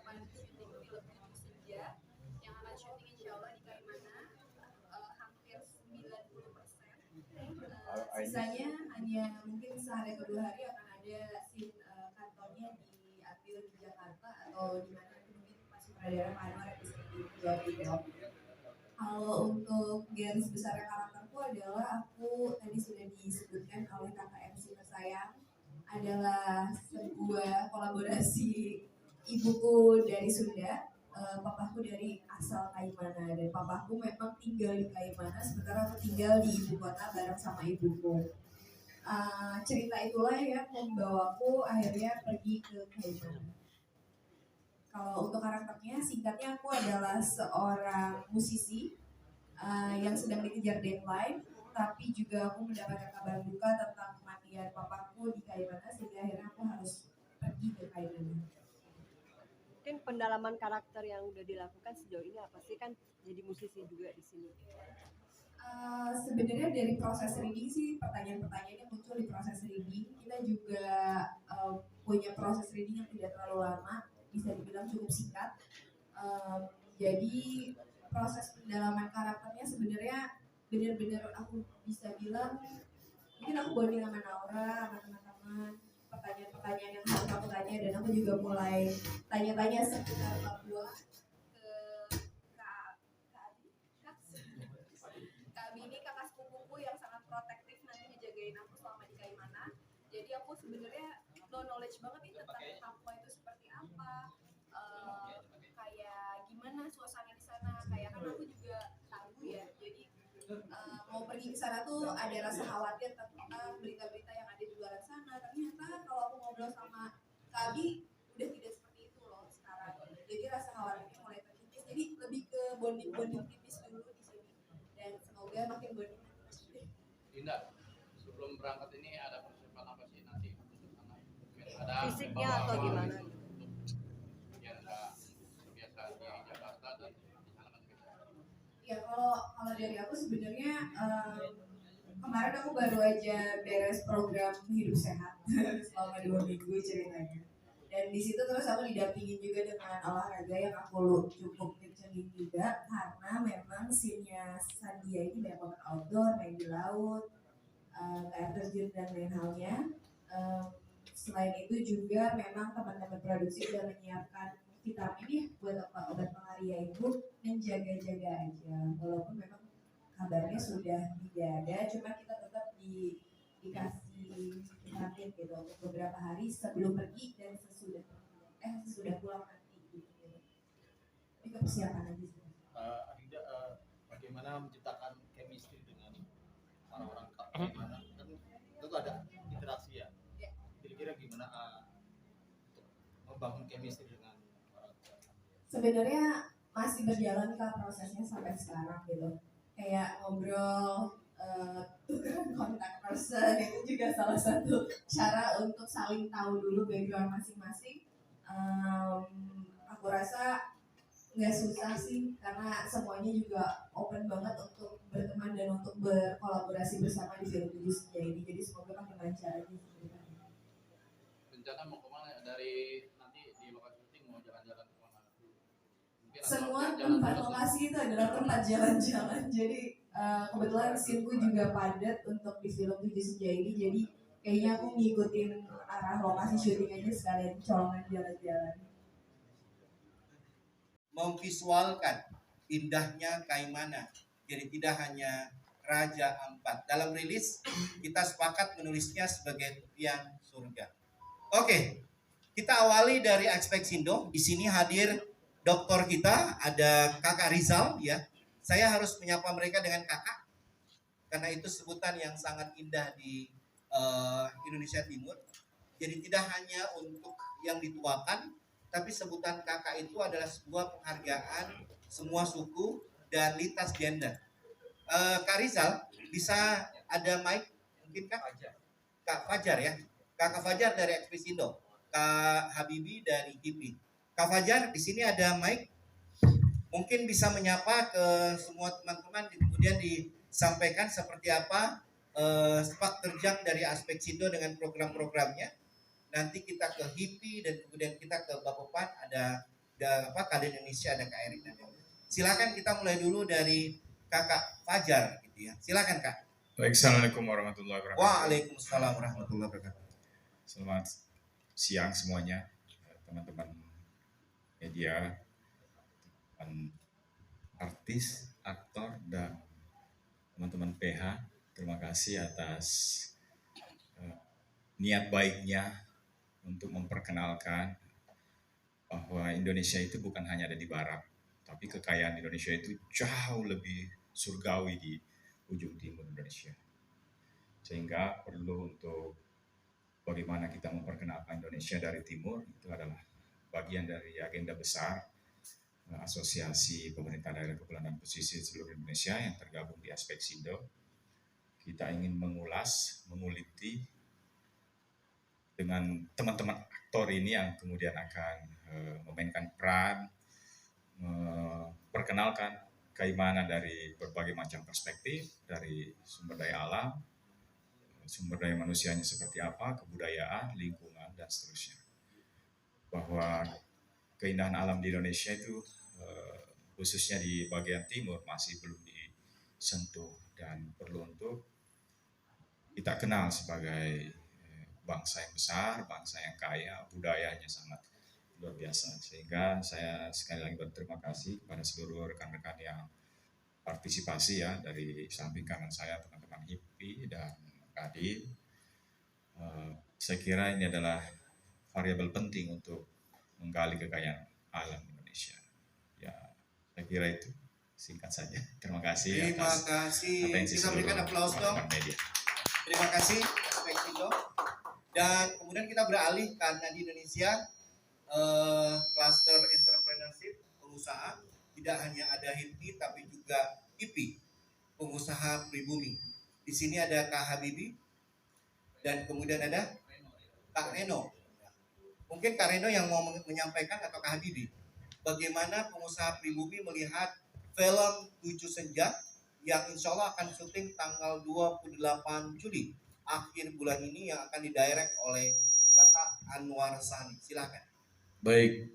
persiapan syuting film Tujuh Senja yang akan syuting insya Allah di Kaimana, hampir 90%. Sisanya hanya mungkin sehari atau 2 hari akan ada scene kantornya diambil di Jakarta atau di mana mungkin Pak Sutradara Pak Anwar bisa dijawab detail. Kalau untuk garis besar karakterku adalah aku tadi sudah disebutkan oleh kakak MC tersayang adalah sebuah kolaborasi ibuku dari Sunda, papaku dari asal Kaimana, dan papaku memang tinggal di Kaimana sementara aku tinggal di ibu kota bareng sama ibuku. Cerita itulah yang membawaku akhirnya pergi ke Kaimana. Kalau untuk karakternya, singkatnya aku adalah seorang musisi yang sedang dikejar deadline, tapi juga aku mendapatkan kabar duka tentang kematian papaku di Kaimana, sehingga akhirnya aku harus pergi ke Kaimana. Mungkin pendalaman karakter yang udah dilakukan sejauh ini apa sih, kan jadi musisi juga di sini? Sebenarnya dari proses reading sih, pertanyaan-pertanyaannya muncul di proses reading. Kita juga punya proses reading yang tidak terlalu lama, bisa dibilang cukup singkat. Jadi proses pendalaman karakternya sebenarnya benar-benar aku bisa bilang, mungkin aku bonding sama Naura, sama teman-teman, pertanyaan-pertanyaan yang harus aku tanya, dan aku juga mulai tanya-tanya seputar Papua ke Kak Abi ini kakak sepupuku yang sangat protektif, nanti ngejagain aku selama di Kaimana. Jadi aku sebenarnya no knowledge banget nih tentang Papua itu seperti apa, kayak gimana suasana di sana. Kayak kan aku juga tahu ya, jadi mau pergi ke sana tuh ada rasa khawatir tentang berita-berita yang ada di luar sana. Ternyata kalau aku ngobrol sama Kak Abi udah tidak seperti itu loh sekarang. Jadi rasa khawatirnya mulai terkikis. Jadi lebih ke bonding tipis dulu di sini. Dan semoga makin bonding. Dinda, sebelum berangkat ini ada persiapan apa sih nanti untuk sana? Ada fisiknya atau gimana? Biar nggak terbiasa di Jakarta dan di sana kan gitu. Ya kalau dari aku sebenarnya kemarin aku baru aja beres program hidup sehat selama 2 minggu ceritanya. Dan di situ terus aku didampingin juga dengan olahraga yang aku cukup kencengin juga, karena memang scene-nya Sandia ini banyak banget outdoor, main di laut, air terjun dan lain halnya. Selain itu juga memang teman-teman produksi sudah menyiapkan vitamin ya buat obat malaria itu, menjaga-jaga aja. Walaupun memang kabarnya sudah tidak ada, cuma kita tetap dikasih vitamin gitu untuk beberapa hari sebelum pergi dan sesudah pulang nanti gitu. Ini persiapan aja sih. Adinda, bagaimana menciptakan chemistry dengan orang-orang Kaimana? Kan itu ada interaksi ya. Kira-kira gimana untuk membangun chemistry dengan orang Kaimana? Sebenarnya masih berjalan Kak prosesnya sampai sekarang gitu. Kayak ngobrol, tukeran kontak person, itu juga salah satu cara untuk saling tahu dulu background masing-masing. Aku rasa nggak susah sih, karena semuanya juga open banget untuk berteman dan untuk berkolaborasi bersama di film Tujuh Senja ini. Jadi semoga makin lancar aja. Rencana mau kemana dari nanti di lokasi syuting, mau jalan-jalan kemana? Mungkin Semua tempat lokasi itu adalah tempat jalan-jalan. Jadi kebetulan scene-ku juga padat untuk di film Tujuh Senja ini. Jadi kayaknya aku ngikutin arah lokasi syuting aja sekalian colongan jalan-jalan. Memvisualkan indahnya Kaimana. Jadi tidak hanya Raja Ampat. Dalam rilis kita sepakat menulisnya sebagai tepian surga. Oke, kita awali dari aspek Sindo. Di sini hadir dokter kita, ada Kakak Rizal ya. Saya harus menyapa mereka dengan kakak karena itu sebutan yang sangat indah di Indonesia Timur. Jadi tidak hanya untuk yang dituakan, tapi sebutan kakak itu adalah sebuah penghargaan semua suku dan lintas gender. Kak Rizal, bisa ada mic mungkin Kak? Kak Fajar ya. Kakak Fajar dari Ekspresindo, Kak Habibi dari KIPI. Kak Fajar, di sini ada mic. Mungkin bisa menyapa ke semua teman-teman, kemudian disampaikan seperti apa sepak terjang dari aspek Sindo dengan program-programnya. Nanti kita ke HIPI dan kemudian kita ke Bapopan, ada Kadin Indonesia, ada Kak Erik dan lain-lain. Silakan kita mulai dulu dari Kakak Fajar gitu ya. Silakan Kak. Baik, Assalamualaikum warahmatullahi wabarakatuh. Waalaikumsalam warahmatullahi wabarakatuh. Selamat siang semuanya, teman-teman media, teman artis, aktor, dan teman-teman PH. Terima kasih atas niat baiknya untuk memperkenalkan bahwa Indonesia itu bukan hanya ada di barat, tapi kekayaan Indonesia itu jauh lebih surgawi di ujung timur Indonesia. Sehingga perlu untuk bagaimana kita memperkenalkan Indonesia dari timur, itu adalah bagian dari agenda besar Asosiasi Pemerintah Daerah Kepulauan dan Pesisir seluruh Indonesia yang tergabung di Aspeksindo. Kita ingin mengulas, menguliti dengan teman-teman aktor ini yang kemudian akan memainkan peran, memperkenalkan keimanan dari berbagai macam perspektif, dari sumber daya alam, sumber daya manusianya seperti apa, kebudayaan, lingkungan, dan seterusnya. Bahwa keindahan alam di Indonesia itu khususnya di bagian timur masih belum disentuh dan perlu untuk kita kenal sebagai bangsa yang besar, bangsa yang kaya, budayanya sangat luar biasa. Sehingga saya sekali lagi berterima kasih kepada seluruh rekan-rekan yang partisipasi ya, dari samping kanan saya teman-teman HIPI dan Kadin. Saya kira ini adalah variabel penting untuk menggali kekayaan alam Indonesia. Ya, saya kira itu singkat saja. Terima kasih. Terima kasih. Kita berikan aplaus dong. Terima kasih Aspeksindo. Dan kemudian kita beralih karena di Indonesia cluster entrepreneurship, pengusaha, tidak hanya ada HIPI tapi juga IPI, pengusaha pribumi. Di sini ada Kak Habibie dan kemudian ada Kak Reno. Mungkin Kak Reno yang mau menyampaikan atau Kak Habibie, bagaimana pengusaha pribumi melihat film 7 Senja yang insya Allah akan syuting tanggal 28 Juli akhir bulan ini yang akan didirect oleh Bapak Anwar Sani. Silakan. Baik,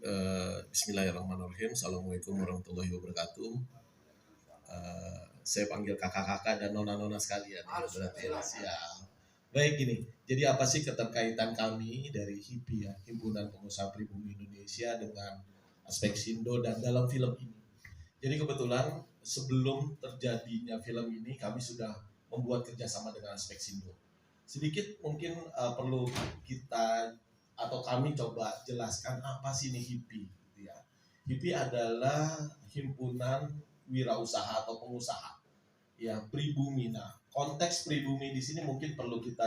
bismillahirrahmanirrahim. Assalamualaikum warahmatullahi wabarakatuh. Saya panggil kakak-kakak dan nona-nona sekalian. Berarti siap. Baik, gini. Jadi apa sih keterkaitan kami dari HIPI ya, Himpunan Pengusaha Pribumi Indonesia, dengan Aspeksindo dan dalam film ini? Jadi kebetulan sebelum terjadinya film ini kami sudah membuat kerjasama dengan Aspeksindo. Sedikit mungkin perlu kita atau kami coba jelaskan apa sih ini HIPI. Gitu ya. HIPI adalah himpunan wirausaha atau pengusaha ya pribumi. Nah, konteks pribumi di sini mungkin perlu kita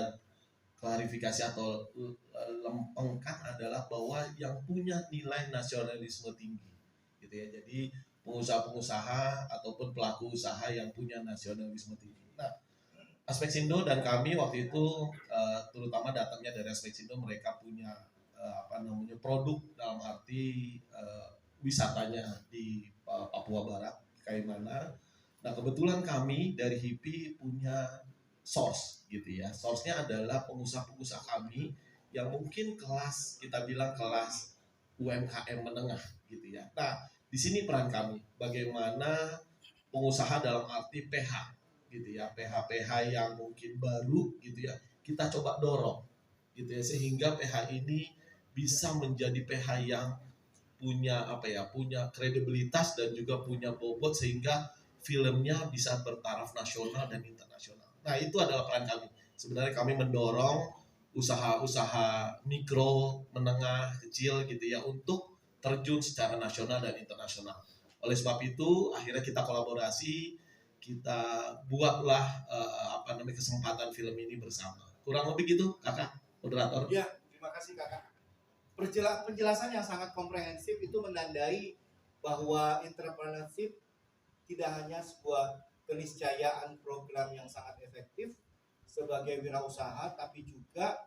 klarifikasi atau lempengkan adalah bahwa yang punya nilai nasionalisme tinggi, gitu ya. Jadi pengusaha-pengusaha ataupun pelaku usaha yang punya nasionalisme tinggi. Nah, Aspeksindo dan kami waktu itu terutama datangnya dari Aspeksindo, mereka punya produk dalam arti wisatanya di Papua Barat, Kaimana. Nah, kebetulan kami dari HIPI punya source gitu ya. Source-nya adalah pengusaha-pengusaha kami yang mungkin kelas, kita bilang kelas UMKM menengah gitu ya. Nah, di sini peran kami bagaimana pengusaha dalam arti PH gitu ya, PH-PH yang mungkin baru gitu ya, kita coba dorong gitu ya, sehingga PH ini bisa menjadi PH yang punya punya kredibilitas dan juga punya bobot sehingga filmnya bisa bertaraf nasional dan internasional. Nah, itu adalah peran kami. Sebenarnya kami mendorong usaha-usaha mikro, menengah, kecil gitu ya untuk terjun secara nasional dan internasional. Oleh sebab itu, akhirnya kita kolaborasi, kita buatlah kesempatan film ini bersama. Kurang lebih gitu, Kakak moderator. Ya, terima kasih Kakak. Penjelasan yang sangat komprehensif itu menandai bahwa entrepreneurship tidak hanya sebuah keniscayaan program yang sangat efektif sebagai wirausaha, tapi juga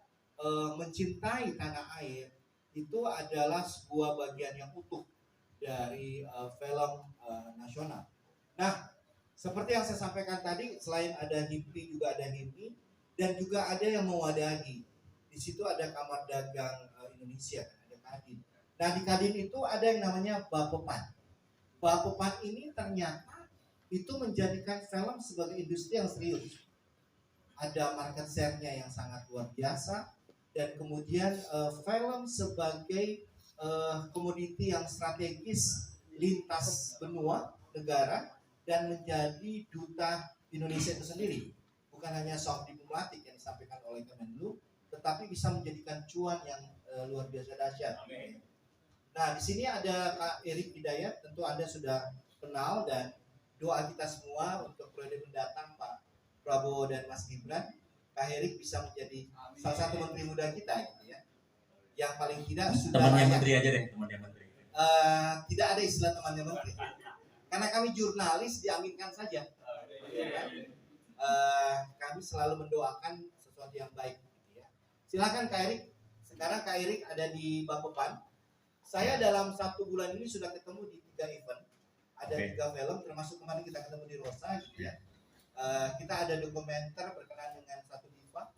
mencintai tanah air itu adalah sebuah bagian yang utuh dari film nasional. Nah, seperti yang saya sampaikan tadi, selain ada HIPI juga ada HIPI dan juga ada yang mewadahi. Di situ ada Kamar Dagang Indonesia, ada Kadin. Nah di Kadin itu ada yang namanya Bapepan. Bapepan ini ternyata itu menjadikan film sebagai industri yang serius. Ada market share-nya yang sangat luar biasa, dan kemudian film sebagai komoditi yang strategis lintas benua negara dan menjadi duta Indonesia itu sendiri. Bukan hanya soft diplomatik yang disampaikan oleh Kemenlu, tetapi bisa menjadikan cuan yang luar biasa dahsyat. Nah, di sini ada Kak Erik Hidayat, tentu Anda sudah kenal, dan doa kita semua untuk periode mendatang Pak Prabowo dan Mas Gibran, Kak Erik bisa menjadi salah satu menteri muda kita gitu ya. Yang paling tidak sudah temannya menteri aja deh, temannya menteri. Tidak ada istilah temannya menteri. Karena kami jurnalis diaminkan saja. Ya kan? Kami selalu mendoakan sesuatu yang baik gitu ya. Silakan Kak Erik. Sekarang Kak Erik ada di Bapepan. Saya dalam 1 bulan ini sudah ketemu di 3 event, ada 3 film, termasuk kemarin kita ketemu di Rosa, gitu ya. Kita ada dokumenter berkenaan dengan satu diva,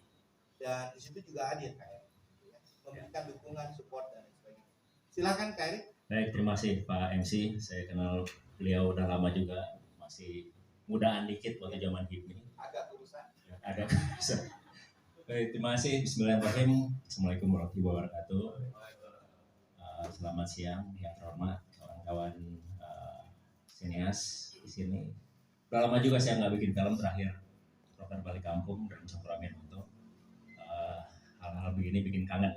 dan di situ juga hadir Kak Erik, gitu ya. Memberikan dukungan, support dan sebagainya. Silakan Kak Erik. Baik, terima kasih Pak MC. Saya kenal beliau udah lama juga, masih mudaan dikit waktu zaman HIPMI. Agak urusan. Agak urusan. Baik, terima kasih. Bismillahirrahmanirrahim. Assalamualaikum warahmatullahi wabarakatuh. Selamat siang yang terhormat kawan-kawan sineas di sini. Udah lama juga saya nggak bikin film, terakhir Rokan Balik Kampung dan Cokroamin untuk hal-hal begini bikin kangen.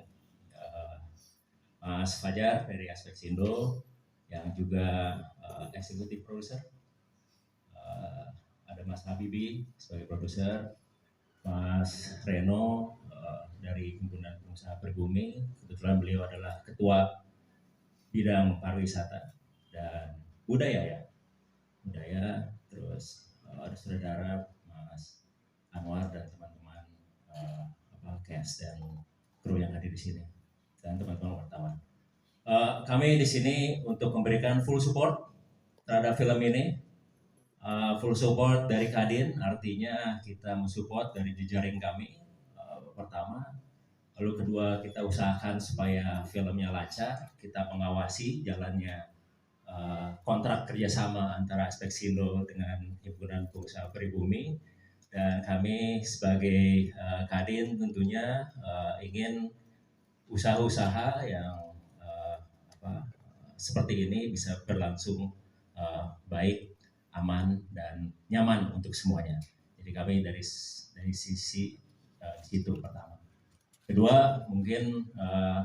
Mas Fajar dari Aspeksindo yang juga eksekutif produser, ada Mas Habibi sebagai produser, Mas Reno dari Himpunan Pengusaha Pribumi, kebetulan beliau adalah ketua bidang pariwisata dan budaya, terus ada saudara Mas Anwar dan teman-teman cast dan kru yang hadir di sini dan teman-teman wartawan. Kami di sini untuk memberikan full support terhadap film ini. Full support dari Kadin, artinya kita mensupport dari jejaring kami, pertama. Lalu kedua, kita usahakan supaya filmnya lancar, kita mengawasi jalannya kontrak kerjasama antara Aspeksindo dengan Himpunan Pengusaha Pribumi, dan kami sebagai Kadin tentunya ingin usaha-usaha yang seperti ini bisa berlangsung baik, aman, dan nyaman untuk semuanya. Jadi kami dari sisi situ pertama. Kedua, mungkin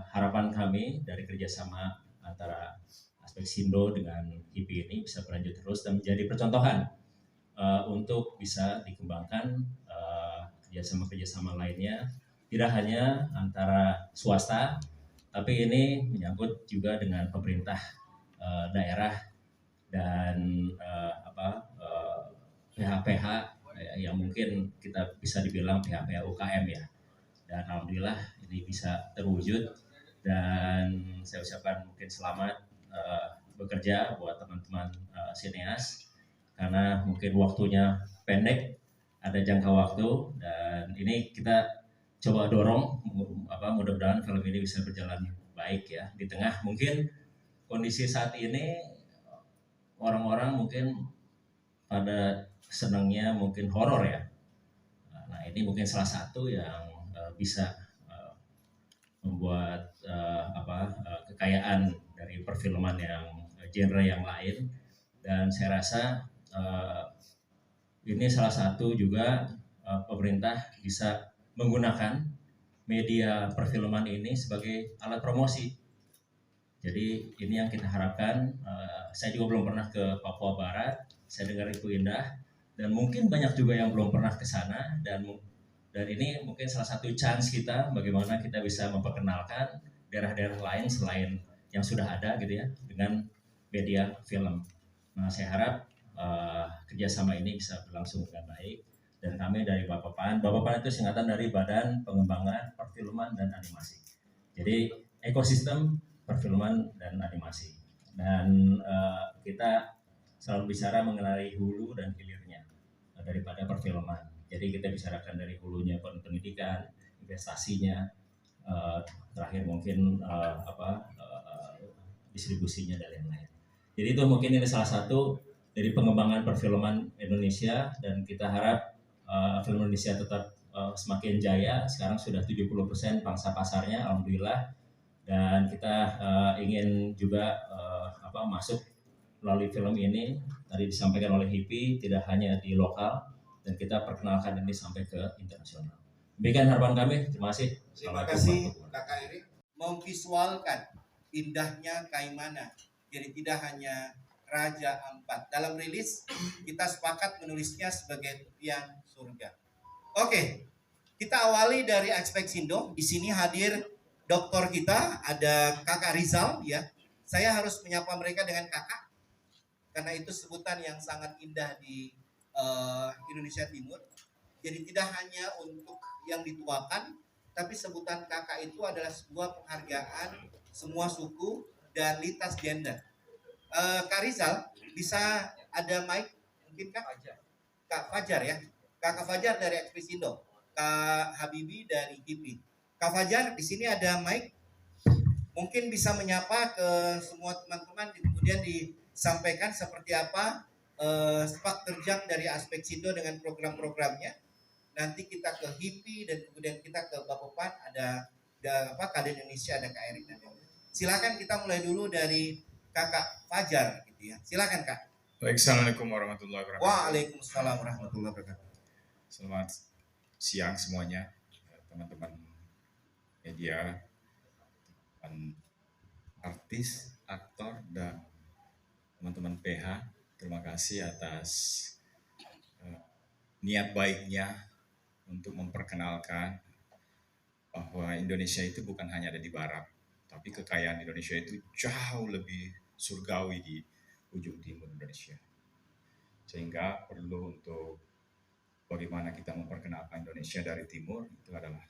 harapan kami dari kerjasama antara Aspeksindo dengan HIPI ini bisa berlanjut terus dan menjadi percontohan untuk bisa dikembangkan kerjasama-kerjasama lainnya, tidak hanya antara swasta, tapi ini menyangkut juga dengan pemerintah daerah dan PH-PH yang mungkin kita bisa dibilang PH-PH UKM ya. Dan alhamdulillah ini bisa terwujud, dan saya ucapkan mungkin selamat bekerja buat teman-teman sineas, karena mungkin waktunya pendek, ada jangka waktu, dan ini kita coba dorong mudah-mudahan film ini bisa berjalan baik ya. Di tengah mungkin kondisi saat ini orang-orang mungkin pada senangnya mungkin horor ya. Nah ini mungkin salah satu yang bisa membuat kekayaan dari perfilman yang genre yang lain, dan saya rasa ini salah satu juga pemerintah bisa menggunakan media perfilman ini sebagai alat promosi. Jadi ini yang kita harapkan. Saya juga belum pernah ke Papua Barat, saya dengar itu indah, dan mungkin banyak juga yang belum pernah ke sana, dan ini mungkin salah satu chance kita bagaimana kita bisa memperkenalkan daerah-daerah lain selain yang sudah ada gitu ya dengan media film. Nah saya harap kerjasama ini bisa berlangsung dengan baik, dan kami dari Bapepan itu singkatan dari Badan Pengembangan Perfilman dan Animasi. Jadi ekosistem perfilman dan animasi, dan kita selalu bicara mengenai hulu dan hilirnya daripada perfilman. Jadi kita bicarakan dari hulunya pendidikan, investasinya, terakhir mungkin distribusinya dan lain-lain. Jadi itu mungkin ini salah satu dari pengembangan perfilman Indonesia, dan kita harap film Indonesia tetap semakin jaya. Sekarang sudah 70% pangsa pasarnya, alhamdulillah, dan kita ingin juga masuk melalui film ini. Tadi disampaikan oleh HIPI, tidak hanya di lokal, dan kita perkenalkan ini sampai ke internasional. Demikian harapan kami. Terima kasih. Terima kasih Kakak Erik. Memvisualkan indahnya Kaimana. Jadi tidak hanya Raja Ampat. Dalam rilis kita sepakat menulisnya sebagai tepian surga. Oke, kita awali dari Aspeksindo. Di sini hadir doktor kita, ada Kakak Rizal ya. Saya harus menyapa mereka dengan kakak karena itu sebutan yang sangat indah di Indonesia Timur. Jadi tidak hanya untuk yang dituakan, tapi sebutan kakak itu adalah sebuah penghargaan semua suku dan lintas gender. Kak Rizal, bisa ada mic mungkin Kak? Kak Fajar ya. Kakak Fajar dari Aspeksindo, Kak Habibi dari HIPI. Kak Fajar, di sini ada mic. Mungkin bisa menyapa ke semua teman-teman, kemudian disampaikan seperti apa sepak terjang dari Aspeksindo dengan program-programnya. Nanti kita ke HIPI dan kemudian kita ke Bapopan, ada Kadin Indonesia, ada Kak Erik. Silakan kita mulai dulu dari Kakak Fajar gitu ya. Silakan Kak. Baik, Assalamualaikum warahmatullahi wabarakatuh. Waalaikumsalam warahmatullahi wabarakatuh. Selamat siang semuanya, teman-teman media, artis, aktor, dan teman-teman PH. Terima kasih atas niat baiknya untuk memperkenalkan bahwa Indonesia itu bukan hanya ada di barat, tapi kekayaan Indonesia itu jauh lebih surgawi di ujung timur Indonesia. Sehingga perlu untuk bagaimana kita memperkenalkan Indonesia dari timur, itu adalah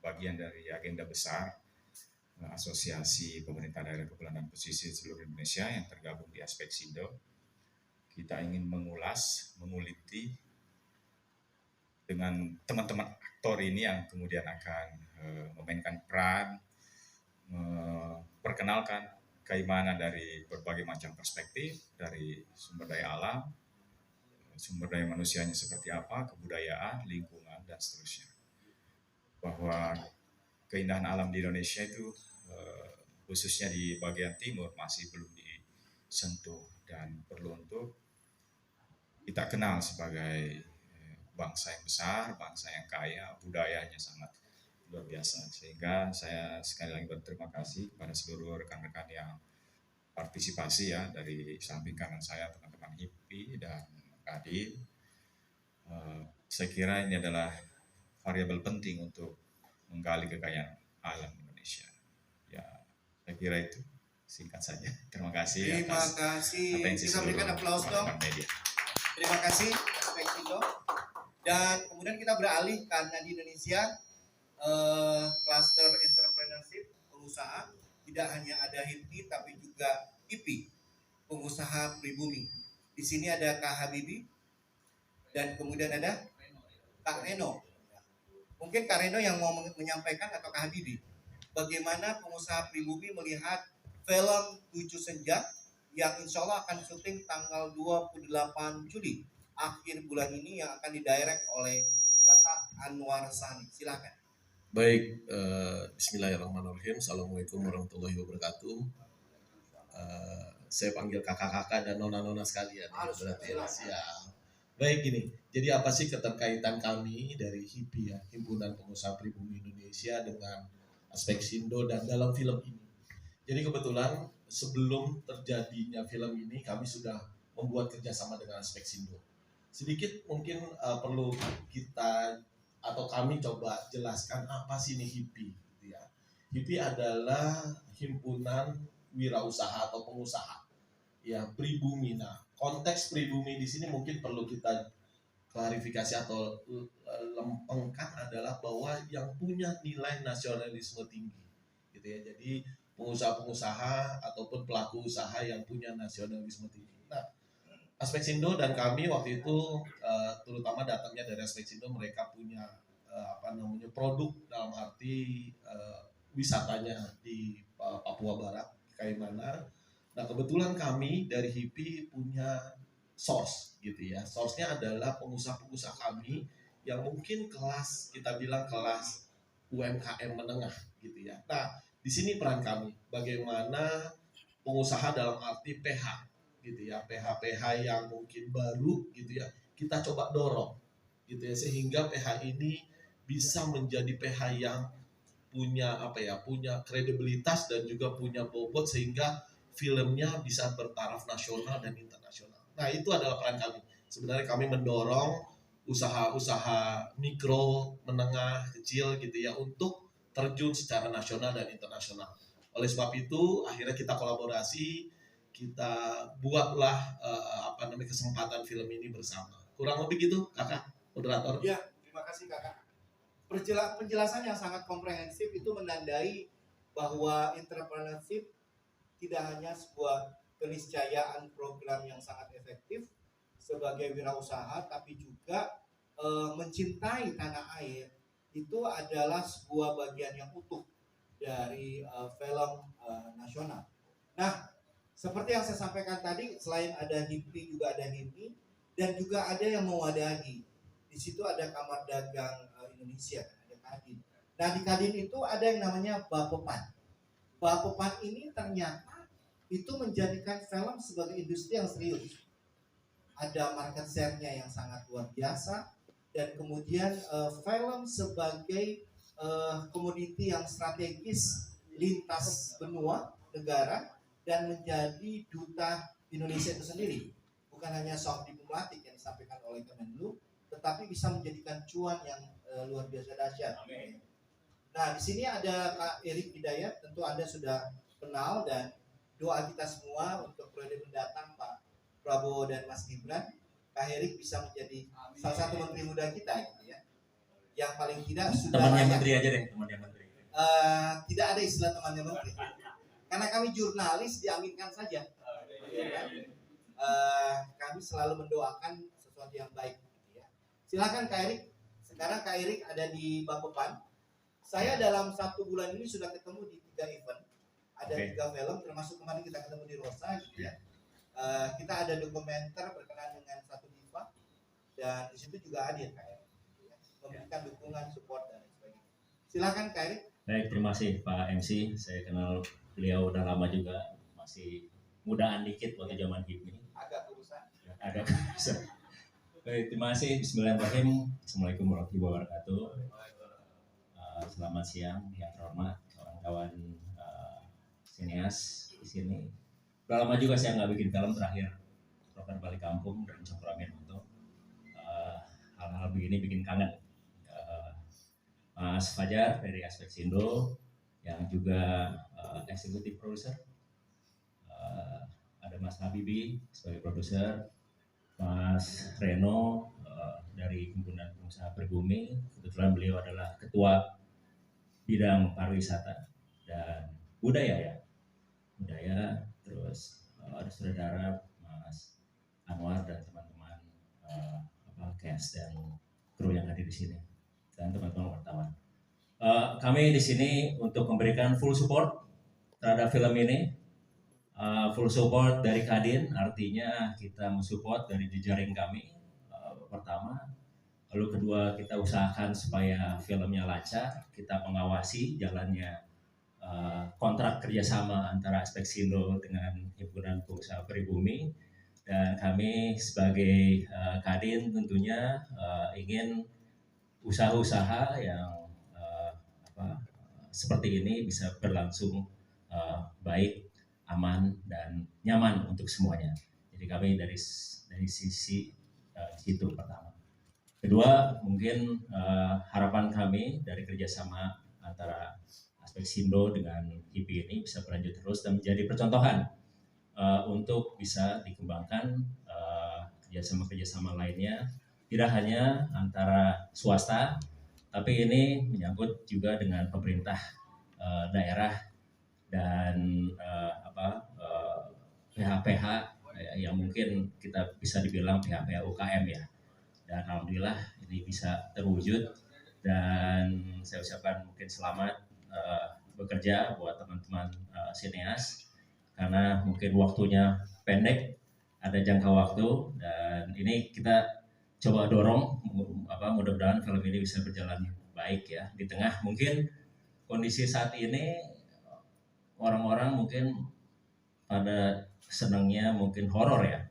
bagian dari agenda besar Asosiasi Pemerintah Daerah Kepulauan dan Pesisir seluruh Indonesia yang tergabung di Aspeksindo. Kita ingin mengulas, menguliti dengan teman-teman aktor ini yang kemudian akan memainkan peran, memperkenalkan Kaimana dari berbagai macam perspektif, dari sumber daya alam, sumber daya manusianya seperti apa, kebudayaan, lingkungan, dan seterusnya. Bahwa keindahan alam di Indonesia itu khususnya di bagian timur masih belum disentuh dan perlu untuk kita kenal sebagai bangsa yang besar, bangsa yang kaya, budayanya sangat luar biasa. Sehingga saya sekali lagi berterima kasih kepada seluruh rekan-rekan yang partisipasi ya, dari samping kanan saya teman-teman HIPI dan Kadin. Saya kira ini adalah variabel penting untuk menggali kekayaan alam Indonesia. Ya, saya kira itu singkat saja. Terima kasih. Terima kasih. Kita berikan aplaus dong. Media. Terima kasih Aspeksindo. Dan kemudian kita beralih karena di Indonesia cluster entrepreneurship, pengusaha tidak hanya ada HIPI tapi juga IPI, pengusaha pribumi. Di sini ada Kak Habibi dan kemudian ada Kak Reno. Mungkin Kak Reno yang mau menyampaikan atau Kak Habibi, bagaimana pengusaha pribumi melihat film 7 Senja yang insya Allah akan syuting tanggal 28 Juli akhir bulan ini yang akan didirect oleh Kakak Anwar Sani. Silakan. Baik, Bismillahirrahmanirrahim. Assalamualaikum warahmatullahi wabarakatuh. Saya panggil kakak-kakak dan nona-nona sekalian. Berarti ya. Siap. Baik, gini. Jadi apa sih keterkaitan kami dari HIPI ya, Himpunan Pengusaha Pribumi Indonesia, dengan Aspeksindo dan dalam film ini? Jadi kebetulan sebelum terjadinya film ini kami sudah membuat kerjasama dengan Aspeksindo. Sedikit mungkin perlu kita atau kami coba jelaskan apa sih ini HIPI. Ya. HIPI adalah himpunan wirausaha atau pengusaha ya pribumi. Nah, konteks pribumi di sini mungkin perlu kita klarifikasi atau lempengkan adalah bahwa yang punya nilai nasionalisme tinggi, gitu ya. Jadi pengusaha-pengusaha ataupun pelaku usaha yang punya nasionalisme tinggi. Nah, Aspeksindo dan kami waktu itu terutama datangnya dari Aspeksindo, mereka punya produk dalam arti wisatanya di Papua Barat, Kaimana. Nah kebetulan kami dari HIPI punya source gitu ya. Source-nya adalah pengusaha-pengusaha kami yang mungkin kelas, kita bilang kelas UMKM menengah gitu ya. Nah di sini peran kami, bagaimana pengusaha dalam arti PH gitu ya, PH-PH yang mungkin baru gitu ya, kita coba dorong gitu ya, sehingga PH ini bisa menjadi PH yang punya punya kredibilitas dan juga punya bobot sehingga filmnya bisa bertaraf nasional dan internasional. Nah itu adalah peran kami. Sebenarnya kami mendorong usaha-usaha mikro, menengah, kecil gitu ya untuk terjun secara nasional dan internasional. Oleh sebab itu akhirnya kita kolaborasi, kita buatlah kesempatan film ini bersama. Kurang lebih gitu, kakak moderator. Ya, terima kasih kakak. Penjelasan yang sangat komprehensif itu menandai bahwa entrepreneurship tidak hanya sebuah keniscayaan program yang sangat efektif sebagai wirausaha, tapi juga mencintai tanah air itu adalah sebuah bagian yang utuh dari film nasional. Nah, seperti yang saya sampaikan tadi, selain ada HIPI juga ada HIPI dan juga ada yang mewadahi. Di situ ada Kamar Dagang Indonesia, ada Kadin. Nah di Kadin itu ada yang namanya Bapepan. Bapepan ini ternyata itu menjadikan film sebagai industri yang serius. Ada market share-nya yang sangat luar biasa dan kemudian film sebagai komoditi yang strategis lintas benua negara dan menjadi duta Indonesia itu sendiri. Bukan hanya soft diplomatik yang disampaikan oleh Kemenlu, tetapi bisa menjadikan cuan yang luar biasa dahsyat. Nah, di sini ada Kak Erik Hidayat, tentu Anda sudah kenal dan doa kita semua untuk periode mendatang Pak Prabowo dan Mas Gibran, Kak Erik bisa menjadi salah satu menteri muda kita gitu ya. Yang paling tidak sudah temannya menteri aja deh, temannya menteri. Tidak ada istilah temannya menteri. Karena kami jurnalis diaminkan saja. Ya kan? Kami selalu mendoakan sesuatu yang baik. Silakan Kak Erik. Sekarang Kak Erik ada di Bapepan. Saya dalam 1 bulan ini sudah ketemu di 3 event. Ada 3 film, termasuk kemarin kita ketemu di Rosa gitu ya. Kita ada dokumenter berkenaan dengan satu diva dan di situ juga hadir Kak Erik. Memberikan dukungan, support dan sebagainya. Silakan Kak Erik. Baik, terima kasih Pak MC. Saya kenal beliau udah lama juga, masih mudaan dikit waktu zaman HIPI. Agak urusan. Agak urusan. Baik, terima kasih. Bismillahirrahmanirrahim. Assalamualaikum warahmatullahi wabarakatuh. Selamat siang yang terhormat kawan-kawan sineas di sini. Udah lama juga saya nggak bikin film, terakhir Rocker Balik Kampung dan Cokroamin untuk hal-hal begini bikin kangen. Mas Fajar dari Aspek Sindo yang juga eksekutif produser. Ada Mas Habibi sebagai produser. Mas Reno dari Himpunan Pengusaha Pribumi, kebetulan beliau adalah ketua bidang pariwisata dan budaya. Terus ada saudara Mas Anwar dan teman-teman cast dan kru yang hadir di sini dan teman-teman wartawan. Kami di sini untuk memberikan full support terhadap film ini. Full support dari Kadin, artinya kita mensupport dari jejaring kami pertama, lalu kedua kita usahakan supaya filmnya lancar, kita mengawasi jalannya kontrak kerjasama antara Aspek Sindo dengan Himpunan Pengusaha Pribumi, dan kami sebagai Kadin tentunya ingin usaha-usaha yang seperti ini bisa berlangsung baik, aman dan nyaman untuk semuanya. Jadi kami dari sisi itu pertama. Kedua, mungkin harapan kami dari kerjasama antara Aspek Sindo dengan HIPI ini bisa berlanjut terus dan menjadi percontohan untuk bisa dikembangkan kerjasama-kerjasama lainnya, tidak hanya antara swasta, tapi ini menyangkut juga dengan pemerintah daerah dan PH-PH yang mungkin kita bisa dibilang PH-PH UKM ya. Dan alhamdulillah ini bisa terwujud dan saya ucapkan mungkin selamat bekerja buat teman-teman sineas karena mungkin waktunya pendek, ada jangka waktu, dan ini kita coba dorong mudah-mudahan film ini bisa berjalan baik ya di tengah mungkin kondisi saat ini orang-orang mungkin pada senangnya mungkin horor ya.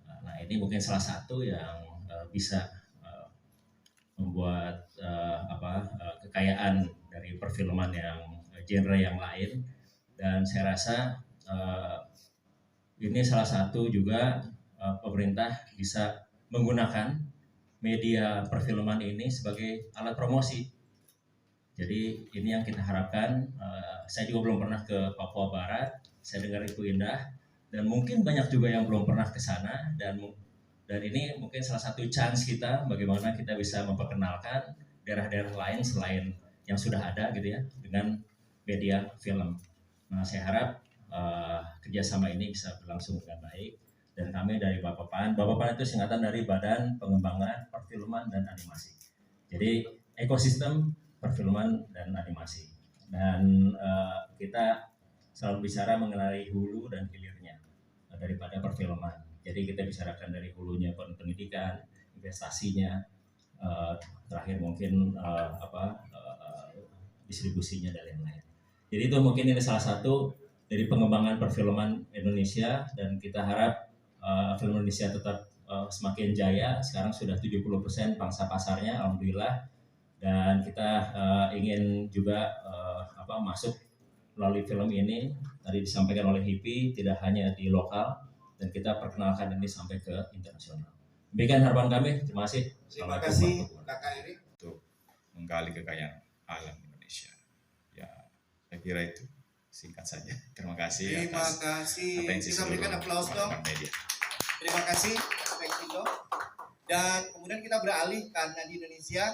Nah ini mungkin salah satu yang bisa membuat kekayaan dari perfilman yang genre yang lain, dan saya rasa ini salah satu juga pemerintah bisa menggunakan media perfilman ini sebagai alat promosi. Jadi ini yang kita harapkan. Saya juga belum pernah ke Papua Barat, saya dengar itu indah, dan mungkin banyak juga yang belum pernah ke sana, dan ini mungkin salah satu chance kita bagaimana kita bisa memperkenalkan daerah-daerah lain selain yang sudah ada gitu ya dengan media film. Nah saya harap kerjasama ini bisa berlangsung dengan baik, dan kami dari Bapakpan itu singkatan dari Badan Pengembangan Perfilman dan Animasi. Jadi ekosistem perfilman dan animasi, dan kita selalu bicara mengenai hulu dan hilirnya daripada perfilman. Jadi kita bicarakan dari hulunya pendidikan, investasinya, terakhir mungkin distribusinya dan lain-lain. Jadi itu mungkin ini salah satu dari pengembangan perfilman Indonesia, dan kita harap film Indonesia tetap semakin jaya. Sekarang sudah 70% pangsa pasarnya, alhamdulillah, dan kita ingin juga masuk melalui film ini tadi disampaikan oleh HIPI tidak hanya di lokal, dan kita perkenalkan ini sampai ke internasional. Demikian harapan kami. Terima kasih. Terima kasih Kakak Erik untuk menggali kekayaan alam Indonesia. Ya, saya kira itu singkat saja. Terima kasih. Terima kasih. Kita berikan aplaus dong. Terima kasih Aspeksindo. Dan kemudian kita beralih karena di Indonesia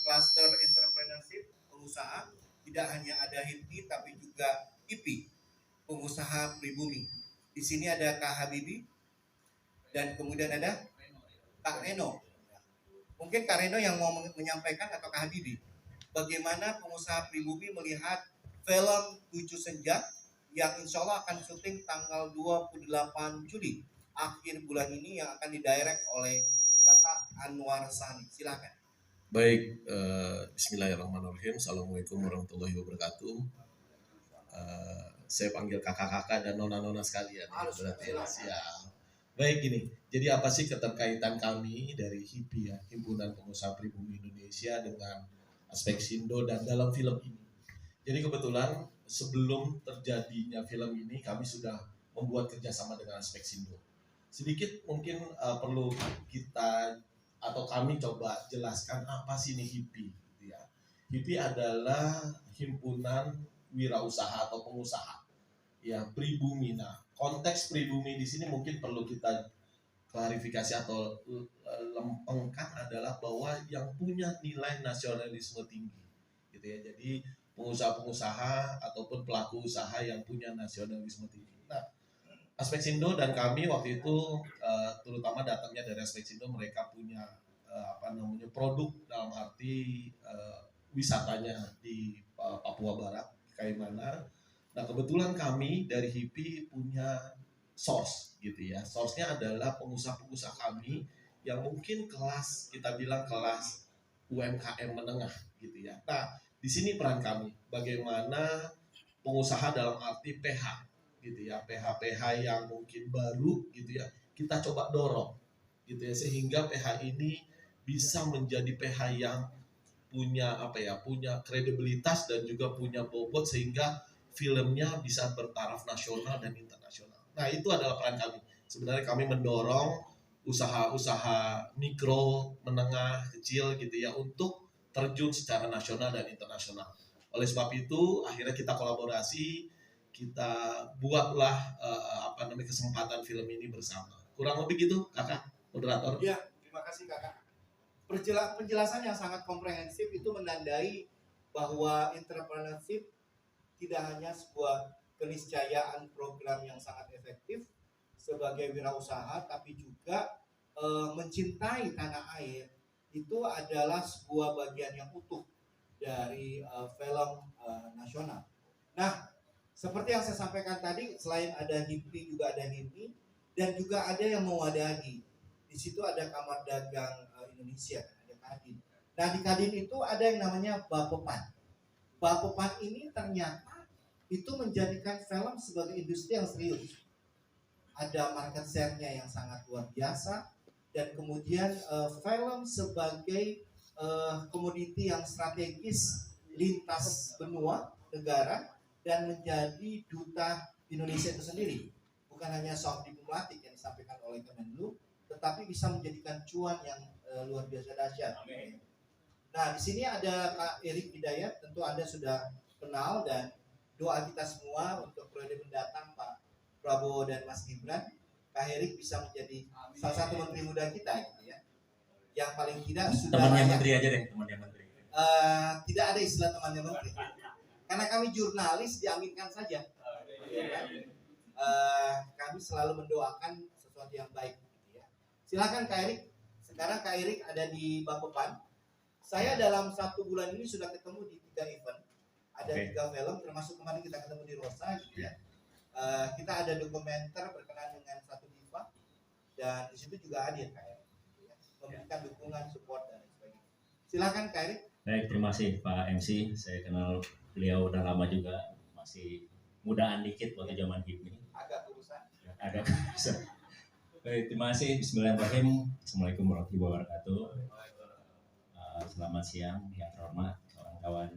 cluster entrepreneurship pengusaha tidak hanya ada HIPI tapi juga IPI, pengusaha pribumi. Di sini ada Kak Habibie dan kemudian ada Kak Reno. Mungkin Kak Reno yang mau menyampaikan atau Kak Habibie, bagaimana pengusaha pribumi melihat film 7 Senja yang insya Allah akan syuting tanggal 28 Juli akhir bulan ini yang akan didirect oleh Kakak Anwar Sani. Silakan. Baik, bismillahirrahmanirrahim. Assalamualaikum warahmatullahi wabarakatuh. Saya panggil kakak-kakak dan nona-nona sekalian. Berarti siap. Baik gini, jadi apa sih keterkaitan kami dari HIPI ya, Himpunan Pengusaha Pribumi Indonesia dengan Aspeksindo dan dalam film ini? Jadi kebetulan sebelum terjadinya film ini kami sudah membuat kerjasama dengan Aspeksindo. Sedikit mungkin perlu kita atau kami coba jelaskan apa sih ini HIPI. Ya. HIPI adalah himpunan wirausaha atau pengusaha ya pribumi. Nah, konteks pribumi di sini mungkin perlu kita klarifikasi atau lempengkan adalah bahwa yang punya nilai nasionalisme tinggi, gitu ya. Jadi pengusaha-pengusaha ataupun pelaku usaha yang punya nasionalisme tinggi. Nah, Aspeksindo dan kami waktu itu terutama datangnya dari Aspeksindo, mereka punya produk dalam arti wisatanya di Papua Barat, Kaimana. Nah kebetulan kami dari HIPI punya source gitu ya. Source-nya adalah pengusaha-pengusaha kami yang mungkin kelas, kita bilang kelas UMKM menengah gitu ya. Nah di sini peran kami, bagaimana pengusaha dalam arti PH gitu ya, PH-PH yang mungkin baru gitu ya, kita coba dorong gitu ya, sehingga PH ini bisa menjadi PH yang punya punya kredibilitas dan juga punya bobot sehingga filmnya bisa bertaraf nasional dan internasional. Nah itu adalah peran kami. Sebenarnya kami mendorong usaha-usaha mikro, menengah, kecil gitu ya untuk terjun secara nasional dan internasional. Oleh sebab itu akhirnya kita kolaborasi, kita buatlah kesempatan film ini bersama. Kurang lebih gitu, kakak moderator. Ya, terima kasih kakak. Penjelasan yang sangat komprehensif itu menandai bahwa entrepreneurship tidak hanya sebuah keniscayaan program yang sangat efektif sebagai wirausaha, tapi juga mencintai tanah air itu adalah sebuah bagian yang utuh dari film nasional. Nah, Seperti yang saya sampaikan tadi, selain ada HIPI juga ada HIPI dan juga ada yang mewadahi. Di situ ada Kamar Dagang Indonesia, ada Kadin. Nah di Kadin itu ada yang namanya Bapepan. Bapepan ini ternyata itu menjadikan film sebagai industri yang serius. Ada market share-nya yang sangat luar biasa dan kemudian film sebagai komoditi yang strategis lintas benua negara dan menjadi duta Indonesia itu sendiri. Bukan hanya soft diplomatik yang disampaikan oleh Kemenlu, tetapi bisa menjadikan cuan yang luar biasa dahsyat. Nah, di sini ada Kak Erik Hidayat, tentu Anda sudah kenal, dan doa kita semua untuk periode mendatang Pak Prabowo dan Mas Gibran, Kak Erik bisa menjadi salah satu menteri muda kita, gitu ya. Yang paling tidak sudah Temannya layak. menteri aja deh, temannya menteri. Tidak ada istilah temannya menteri. Karena kami jurnalis diaminkan saja. Ya kan? Kami selalu mendoakan sesuatu yang baik. Gitu ya. Silakan Kak Erik. Sekarang Kak Erik ada di Bapepan. Saya dalam 1 bulan ini sudah ketemu di 3 event. Ada 3 film, termasuk kemarin kita ketemu di Rosa. Gitu ya. Kita ada dokumenter berkenaan dengan satu diva. Dan di situ juga hadir Kak Erik. Gitu ya. Memberikan dukungan, support dan sebagainya. Silakan Kak Erik. Baik, terima kasih Pak MC. Saya kenal beliau udah lama juga, masih mudaan dikit waktu zaman HIPMI. Agak urusan. Agak besar. Baik, terima kasih. Bismillahirrahmanirrahim. Assalamualaikum warahmatullahi wabarakatuh. Selamat siang yang terhormat kawan-kawan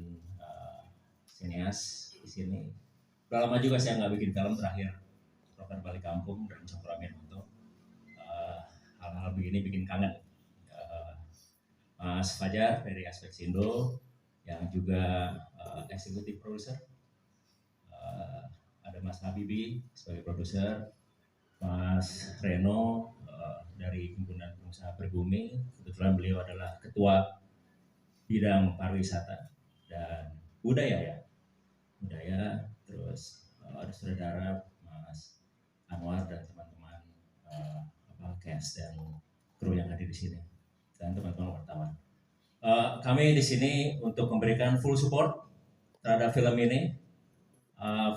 sineas di sini. Udah lama juga saya nggak bikin film, terakhir Rocker Balik Kampung dan Cokroamir untuk hal-hal begini bikin kangen. Mas Fajar dari Aspeksindo yang juga eksekutif produser, ada Mas Habibi sebagai produser, Mas Reno dari Himpunan Pengusaha Pribumi, kebetulan beliau adalah ketua bidang pariwisata dan budaya, terus ada saudara Mas Anwar dan teman-teman cast dan kru yang hadir di sini dan teman-teman wartawan. Kami di sini untuk memberikan full support terhadap film ini.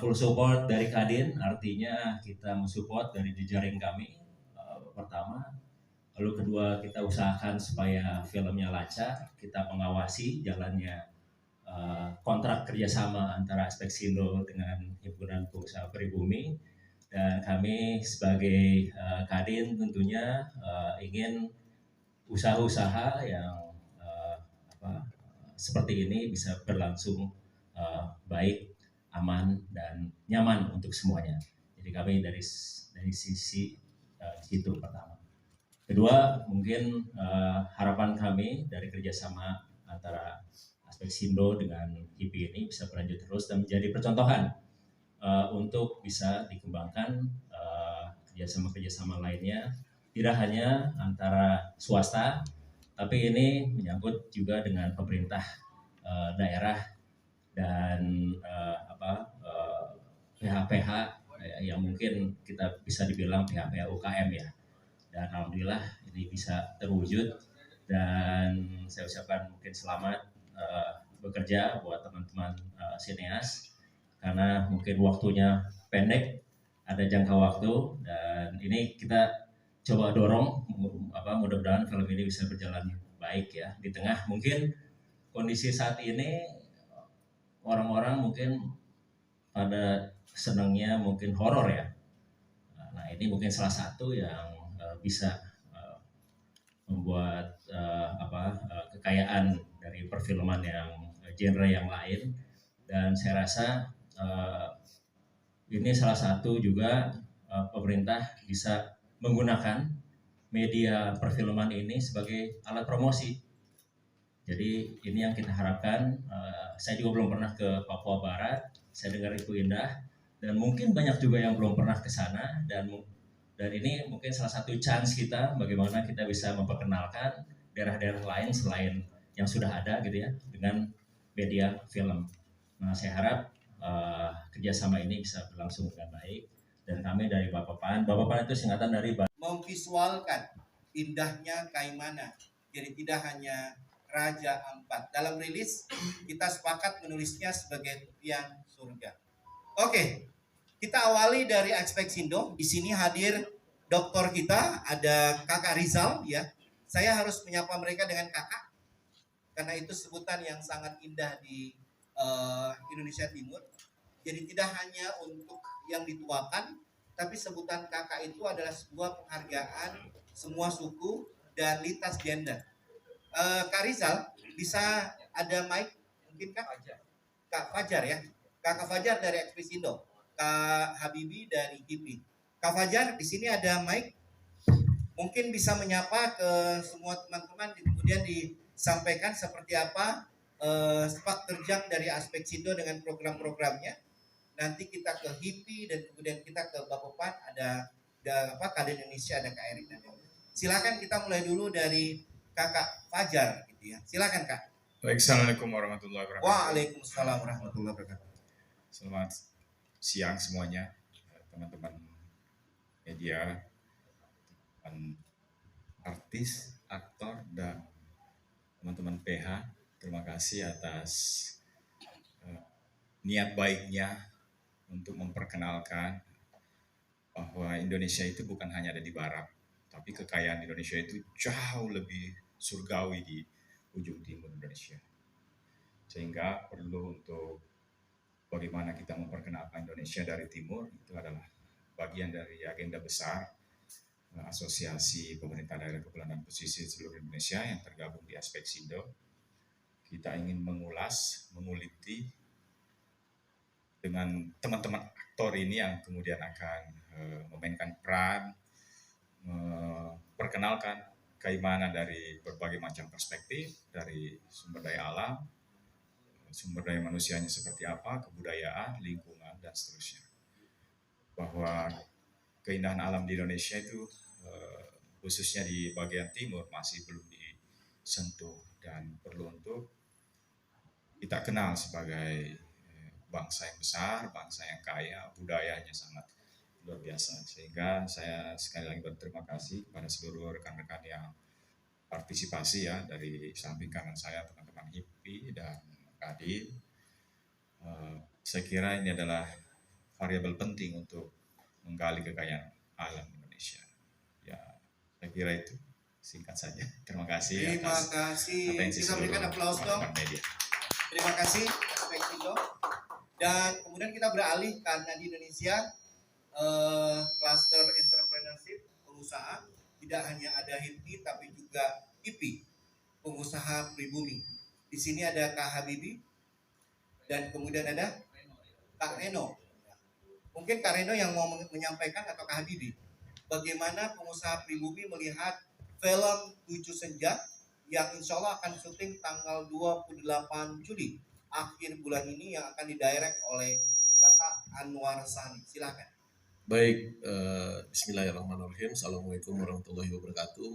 Full support dari Kadin, artinya kita mensupport dari jejaring kami, pertama. Lalu kedua, kita usahakan supaya filmnya lancar, kita mengawasi jalannya kontrak kerjasama antara Aspeksindo dengan Himpunan Pengusaha Pribumi. Dan kami sebagai Kadin tentunya ingin usaha-usaha yang seperti ini bisa berlangsung baik, aman dan nyaman untuk semuanya. Jadi kami dari sisi itu pertama. Kedua, mungkin harapan kami dari kerjasama antara Aspeksindo dengan HIPI ini bisa berlanjut terus dan menjadi percontohan untuk bisa dikembangkan kerjasama-kerjasama lainnya, tidak hanya antara swasta, tapi ini menyangkut juga dengan pemerintah daerah dan PH-PH yang mungkin kita bisa dibilang PH-PH UKM ya. Dan alhamdulillah ini bisa terwujud dan saya ucapkan mungkin selamat bekerja buat teman-teman sineas karena mungkin waktunya pendek, ada jangka waktu dan ini kita coba dorong mudah-mudahan film ini bisa berjalan baik ya di tengah mungkin kondisi saat ini orang-orang mungkin pada senangnya mungkin horor ya. Nah ini mungkin salah satu yang bisa membuat kekayaan dari perfilman yang genre yang lain dan saya rasa ini salah satu juga pemerintah bisa menggunakan media perfilman ini sebagai alat promosi. Jadi ini yang kita harapkan. Saya juga belum pernah ke Papua Barat. Saya dengar itu indah dan mungkin banyak juga yang belum pernah ke sana dan ini mungkin salah satu chance kita bagaimana kita bisa memperkenalkan daerah-daerah lain selain yang sudah ada gitu ya dengan media film. Nah saya harap kerjasama ini bisa berlangsung dengan baik dan kami dari Bapepan itu singkatan dari memvisualkan indahnya Kaimana. Jadi tidak hanya Raja Ampat. Dalam rilis kita sepakat menulisnya sebagai tepian surga. Oke, kita awali dari Aspeksindo. Di sini hadir doktor kita, ada Kakak Rizal ya. Saya harus menyapa mereka dengan kakak karena itu sebutan yang sangat indah di Indonesia Timur. Jadi tidak hanya untuk yang dituakan, tapi sebutan kakak itu adalah sebuah penghargaan semua suku dan lintas gender. Kak Rizal, bisa ada mic mungkin Kak? Kak Fajar ya. Kakak Fajar dari Aspeksindo, Kak Habibi dari HIPI. Kak Fajar, di sini ada mic. Mungkin bisa menyapa ke semua teman-teman, kemudian disampaikan seperti apa sepak terjang dari Aspeksindo dengan program-programnya. Nanti kita ke HIPI dan kemudian kita ke Bapopan, ada Kak Indonesia, ada Kak Erik. Silakan kita mulai dulu dari Kakak Fajar gitu ya. Silakan Kak. Baik, Assalamualaikum warahmatullahi wabarakatuh. Waalaikumsalam warahmatullahi wabarakatuh. Selamat siang semuanya, teman-teman media, teman artis, aktor, dan teman-teman PH. Terima kasih atas niat baiknya untuk memperkenalkan bahwa Indonesia itu bukan hanya ada di barat, tapi kekayaan Indonesia itu jauh lebih surgawi di ujung timur Indonesia. Sehingga perlu untuk bagaimana kita memperkenalkan Indonesia dari timur, itu adalah bagian dari agenda besar Asosiasi Pemerintah Daerah Kepulauan dan Pesisir seluruh Indonesia yang tergabung di Aspeksindo. Kita ingin mengulas, menguliti dengan teman-teman aktor ini yang kemudian akan memainkan peran, memperkenalkan keimanan dari berbagai macam perspektif, dari sumber daya alam, sumber daya manusianya seperti apa, kebudayaan, lingkungan, dan seterusnya. Bahwa keindahan alam di Indonesia itu khususnya di bagian timur masih belum disentuh dan perlu untuk kita kenal sebagai bangsa yang besar, bangsa yang kaya, budayanya sangat luar biasa. Sehingga saya sekali lagi berterima kasih kepada seluruh rekan-rekan yang partisipasi ya, dari samping kanan saya teman-teman HIPI dan Kadin. Saya kira ini adalah variabel penting untuk menggali kekayaan alam Indonesia. Ya, saya kira itu singkat saja. Terima kasih. Terima kasih. Kita berikan aplaus dong. Media. Terima kasih Aspeksindo. Dan kemudian kita beralih karena di Indonesia cluster entrepreneurship, pengusaha, tidak hanya ada HIPI tapi juga IPI, pengusaha pribumi. Di sini ada Kak Habibi dan kemudian ada Kak Reno. Mungkin Kak Reno yang mau menyampaikan atau Kak Habibi, bagaimana pengusaha pribumi melihat film 7 Senja yang insya Allah akan syuting tanggal 28 Juli akhir bulan ini yang akan didirect oleh Kakak Anwar Sani. Silakan. Baik, Bismillahirrahmanirrahim. Assalamualaikum warahmatullahi wabarakatuh.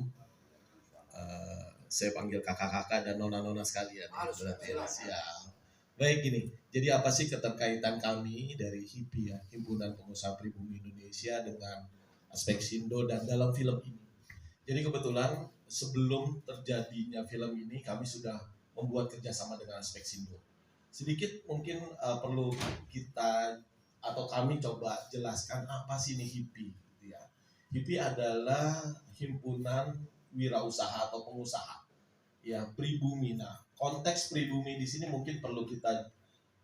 Saya panggil kakak-kakak dan nona-nona sekalian. Berarti siap. Baik, gini. Jadi apa sih keterkaitan kami dari HIPI ya, Himpunan Pengusaha Pribumi Indonesia, dengan Aspeksindo dan dalam film ini? Jadi kebetulan sebelum terjadinya film ini kami sudah membuat kerjasama dengan Aspeksindo. Sedikit mungkin perlu kita atau kami coba jelaskan apa sih ini HIPI. Ya. HIPI adalah himpunan wirausaha atau pengusaha ya pribumi. Nah, konteks pribumi di sini mungkin perlu kita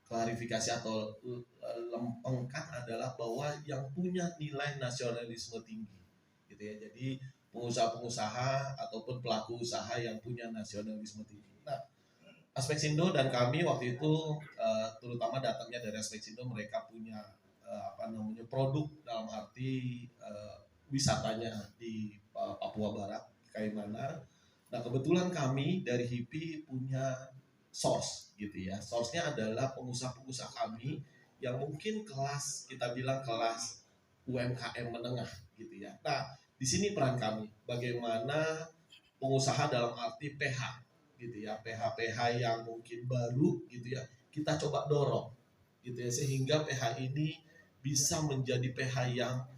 klarifikasi atau lempengkan adalah bahwa yang punya nilai nasionalisme tinggi, gitu ya. Jadi pengusaha-pengusaha ataupun pelaku usaha yang punya nasionalisme tinggi. Nah, Aspeksindo dan kami waktu itu terutama datangnya dari Aspeksindo, mereka punya produk dalam arti wisatanya di Papua Barat, Kaimana. Nah, kebetulan kami dari HIPI punya source gitu ya. Source-nya adalah pengusaha-pengusaha kami yang mungkin kelas, kita bilang kelas UMKM menengah gitu ya. Nah, di sini peran kami bagaimana pengusaha dalam arti PH gitu ya, PH yang mungkin baru gitu ya, kita coba dorong gitu ya, sehingga PH ini bisa menjadi PH yang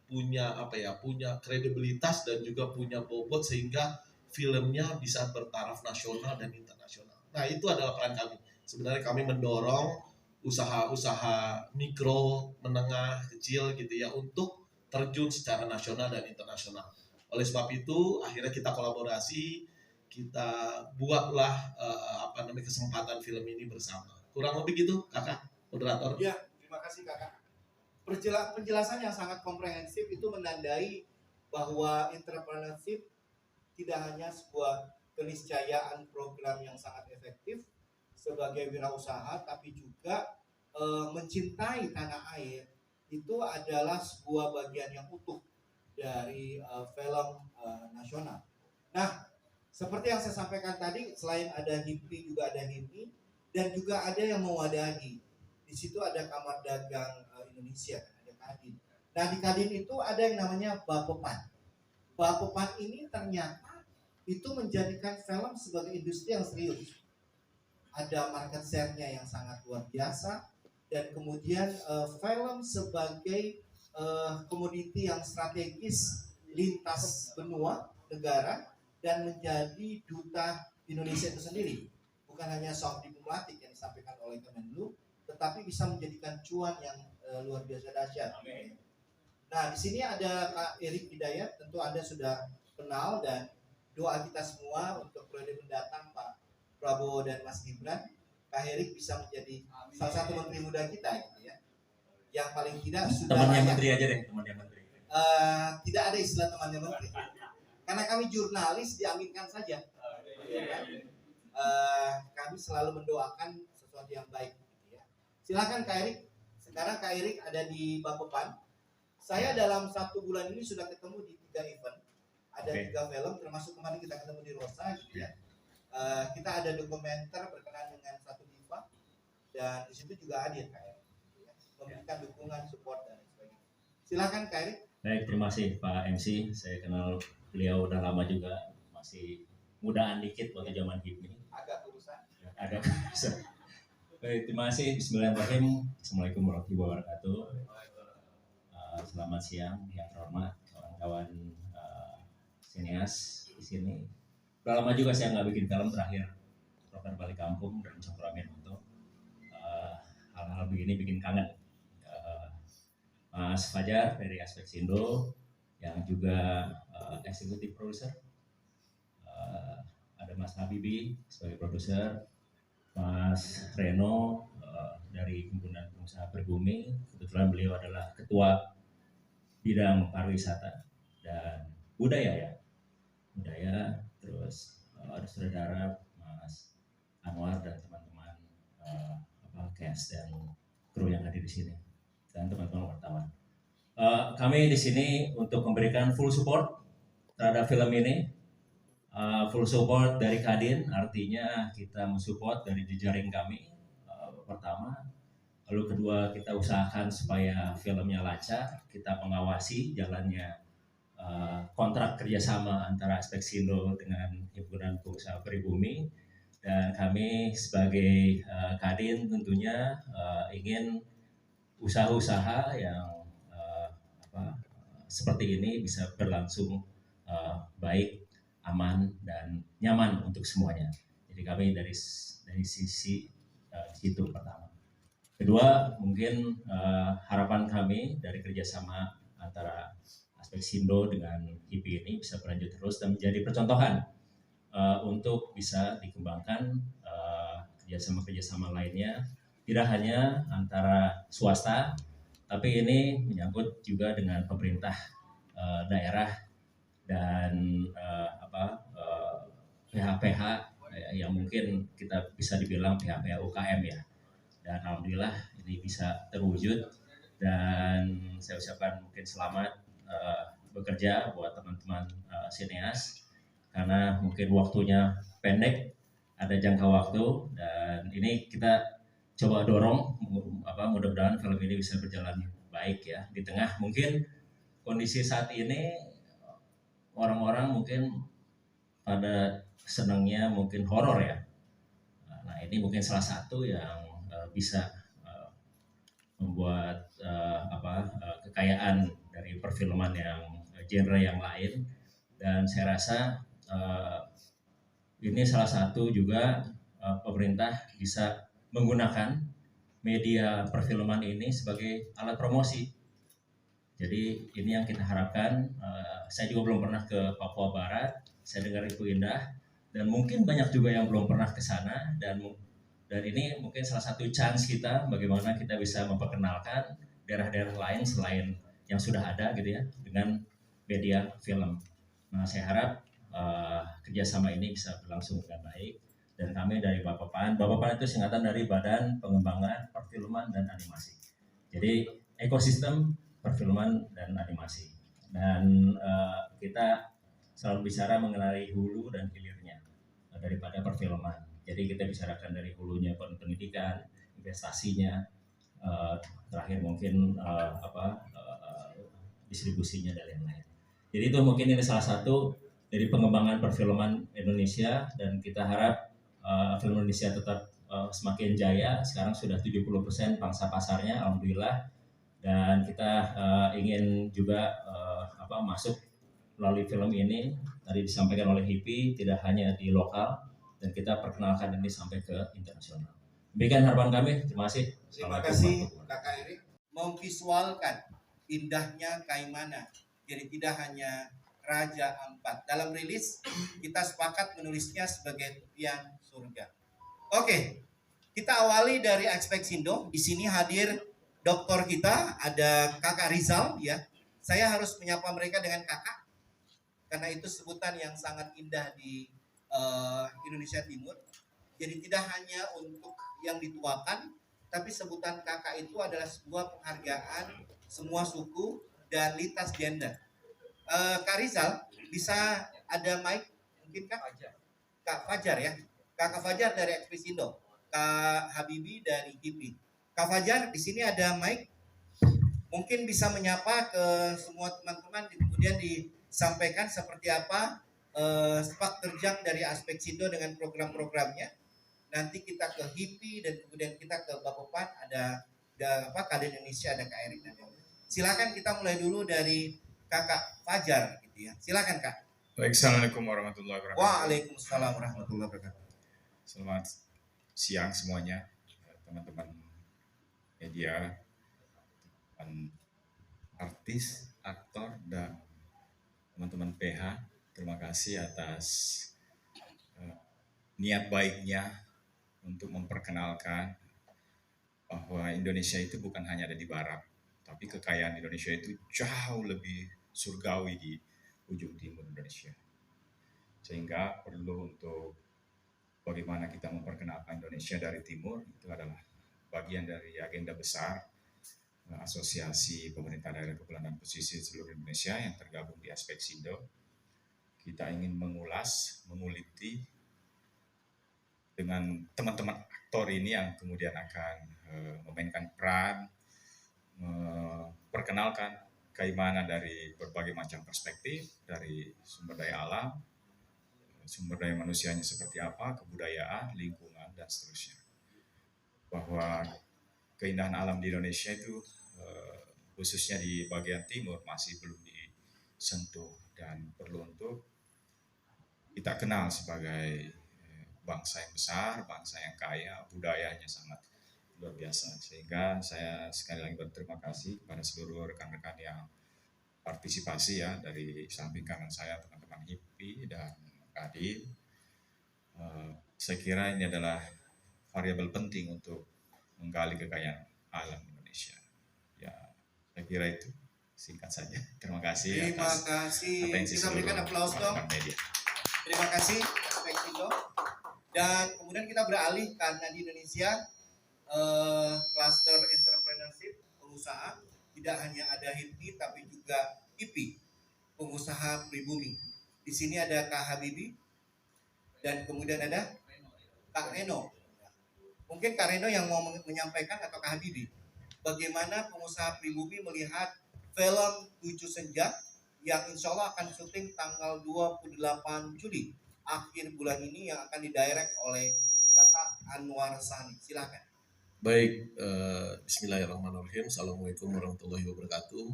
punya punya kredibilitas dan juga punya bobot sehingga filmnya bisa bertaraf nasional dan internasional. Nah, itu adalah peran kami. Sebenarnya kami mendorong usaha-usaha mikro, menengah, kecil gitu ya untuk terjun secara nasional dan internasional. Oleh sebab itu akhirnya kita kolaborasi, kita buatlah kesempatan film ini bersama. Kurang lebih gitu, Kakak moderator. Ya, terima kasih Kakak. Penjelasan yang sangat komprehensif itu menandai bahwa entrepreneurship tidak hanya sebuah keniscayaan program yang sangat efektif sebagai wirausaha, tapi juga mencintai tanah air itu adalah sebuah bagian yang utuh dari film nasional. Nah, seperti yang saya sampaikan tadi, selain ada HIPI juga ada HIPI dan juga ada yang mewadahi. Di situ ada Kamar Dagang Indonesia, ada Kadin. Nah, di Kadin itu ada yang namanya Bapepan. Bapepan ini ternyata itu menjadikan film sebagai industri yang serius. Ada market share-nya yang sangat luar biasa dan kemudian film sebagai komoditi yang strategis lintas benua negara dan menjadi duta Indonesia itu sendiri. Bukan hanya soft diplomatik yang disampaikan oleh Kemenlu, tetapi bisa menjadikan cuan yang luar biasa dahsyat. Nah, di sini ada Kak Erik Hidayat, tentu Anda sudah kenal dan doa kita semua untuk periode mendatang Pak Prabowo dan Mas Gibran, Kak Erik bisa menjadi salah satu menteri muda kita gitu ya. Yang paling tidak sudah temannya menteri aja deh, temannya menteri. Tidak ada istilah temannya menteri. Karena kami jurnalis diaminkan saja. Ya kan? Kami selalu mendoakan sesuatu yang baik gitu ya. Silakan Kak Erik. Sekarang Kak Erik ada di Bapepan. Saya dalam 1 bulan ini sudah ketemu di 3 event. Ada 3 film, termasuk kemarin kita ketemu di Rosa gitu ya. Kita ada dokumenter berkenaan dengan satu diva dan di situ juga hadir Kak Erik, ya, memberikan dukungan, support dan sebagainya. Silakan Kak Erik. Baik, terima kasih Pak MC. Saya kenal beliau udah lama juga, masih mudaan dikit waktu zaman HIPMI. Agak urusan. Agak urusan. Baik, terima kasih. Bismillahirrahmanirrahim. Assalamualaikum warahmatullahi wabarakatuh. Selamat siang yang terhormat kawan-kawan sineas di sini. Udah lama juga saya nggak bikin film, terakhir Rocker Balik Kampung dan Cokroamin untuk hal-hal begini bikin kangen. Mas Fajar dari Aspek Sindo yang juga eksekutif produser, ada Mas Habibi sebagai produser, Mas Reno dari Himpunan Pengusaha Pribumi, kebetulan beliau adalah ketua bidang pariwisata dan budaya, terus ada saudara Mas Anwar dan teman-teman cast dan kru yang hadir di sini dan teman-teman wartawan. Kami di sini untuk memberikan full support terhadap film ini. Full support dari Kadin, artinya kita mensupport dari jejaring kami. Pertama, lalu kedua kita usahakan supaya filmnya lancar, kita mengawasi jalannya kontrak kerjasama antara Aspek Sindo dengan Himpunan Pengusaha Pribumi, dan kami sebagai Kadin tentunya ingin usaha-usaha yang seperti ini bisa berlangsung baik, aman dan nyaman untuk semuanya. Jadi kami dari sisi itu pertama. Kedua, mungkin harapan kami dari kerjasama antara Aspek Sindo dengan HIPI ini bisa berlanjut terus dan menjadi percontohan untuk bisa dikembangkan kerjasama-kerjasama lainnya, tidak hanya antara swasta, tapi ini menyangkut juga dengan pemerintah daerah dan PH-PH yang mungkin kita bisa dibilang PH-PH UKM ya. Dan alhamdulillah ini bisa terwujud dan saya ucapkan mungkin selamat bekerja buat teman-teman sineas karena mungkin waktunya pendek, ada jangka waktu dan ini kita coba dorong mudah-mudahan film ini bisa berjalan baik ya di tengah mungkin kondisi saat ini orang-orang mungkin pada senangnya mungkin horor ya. Nah ini mungkin salah satu yang bisa membuat kekayaan dari perfilman yang genre yang lain dan saya rasa ini salah satu juga pemerintah bisa menggunakan media perfilman ini sebagai alat promosi. Jadi ini yang kita harapkan. Saya juga belum pernah ke Papua Barat. Saya dengar itu indah dan mungkin banyak juga yang belum pernah ke sana dan ini mungkin salah satu chance kita bagaimana kita bisa memperkenalkan daerah-daerah lain selain yang sudah ada gitu ya dengan media film. Nah saya harap kerjasama ini bisa berlangsung dengan baik dan kami dari Bapapan itu singkatan dari Badan Pengembangan Perfilman dan Animasi. Jadi ekosistem perfilman dan animasi dan kita selalu bicara mengenai hulu dan hilirnya daripada perfilman. Jadi kita bicarakan dari hulunya pendidikan, investasinya, terakhir mungkin distribusinya dan lain-lain. Jadi itu mungkin ini salah satu dari pengembangan perfilman Indonesia dan kita harap film Indonesia tetap semakin jaya. Sekarang sudah 70% pangsa pasarnya, alhamdulillah. Dan kita ingin juga masuk melalui film ini tadi disampaikan oleh HIPI tidak hanya di lokal dan kita perkenalkan ini sampai ke internasional. Demikian harapan kami. Terima kasih. Terima kasih Kakak Erik memvisualkan indahnya Kaimana. Jadi tidak hanya Raja Ampat. Dalam rilis kita sepakat menulisnya sebagai impian surga. Oke, kita awali dari Aspeksindo. Di sini hadir doktor kita, ada Kakak Rizal ya. Saya harus menyapa mereka dengan kakak karena itu sebutan yang sangat indah di Indonesia Timur. Jadi tidak hanya untuk yang dituakan, tapi sebutan kakak itu adalah sebuah penghargaan semua suku dan lintas gender. Kak Rizal, bisa ada mic mungkin Kak? Kak Fajar ya. Kakak Fajar dari Aspeksindo, Kak Habibi dari HIPI. Kak Fajar, di sini ada mic, mungkin bisa menyapa ke semua teman-teman, kemudian disampaikan seperti apa sepak terjang dari Aspeksindo dengan program-programnya. Nanti kita ke HIPI dan kemudian kita ke Bapapan, ada Kadin Indonesia, ada Kak Erik. Silakan kita mulai dulu dari Kakak Fajar, gitu ya. Silakan Kak. Baik, assalamualaikum warahmatullahi wabarakatuh. Waalaikumsalam warahmatullahi wabarakatuh. Selamat siang semuanya, teman-teman media, artis, aktor, dan teman-teman PH. Terima kasih atas niat baiknya untuk memperkenalkan bahwa Indonesia itu bukan hanya ada di barat, tapi kekayaan Indonesia itu jauh lebih surgawi di ujung timur Indonesia. Sehingga perlu untuk bagaimana kita memperkenalkan Indonesia dari timur, itu adalah bagian dari agenda besar Asosiasi Pemerintah Daerah Kepulauan dan Pesisir seluruh Indonesia yang tergabung di Aspeksindo. Kita ingin mengulas, menguliti dengan teman-teman aktor ini yang kemudian akan memainkan peran, memperkenalkan Kaimana dari berbagai macam perspektif, dari sumber daya alam, sumber daya manusianya seperti apa, kebudayaan, lingkungan, dan seterusnya. Bahwa keindahan alam di Indonesia itu khususnya di bagian timur masih belum disentuh dan perlu untuk kita kenal sebagai bangsa yang besar, bangsa yang kaya, budayanya sangat luar biasa. Sehingga saya sekali lagi berterima kasih kepada seluruh rekan-rekan yang partisipasi ya, dari samping kanan saya teman-teman HIPI dan Kadin. Saya kira ini adalah variabel penting untuk menggali kekayaan alam Indonesia. Ya, saya kira itu singkat saja. Terima kasih. Terima kasih. Kita berikan aplaus dong. Media. Terima kasih Aspeksindo. Dan kemudian kita beralih karena di Indonesia cluster entrepreneurship, pengusaha tidak hanya ada HIPI tapi juga IPI, pengusaha pribumi. Di sini ada Kak Habibi dan kemudian ada Kak Reno. Mungkin Kak Reno yang mau menyampaikan atau Kak Habibi, bagaimana pengusaha pribumi melihat film 7 Senja yang insya Allah akan syuting tanggal 28 Juli akhir bulan ini yang akan didirect oleh Kakak Anwar Sani. Silakan. Baik, bismillahirrahmanirrahim. Assalamualaikum warahmatullahi wabarakatuh.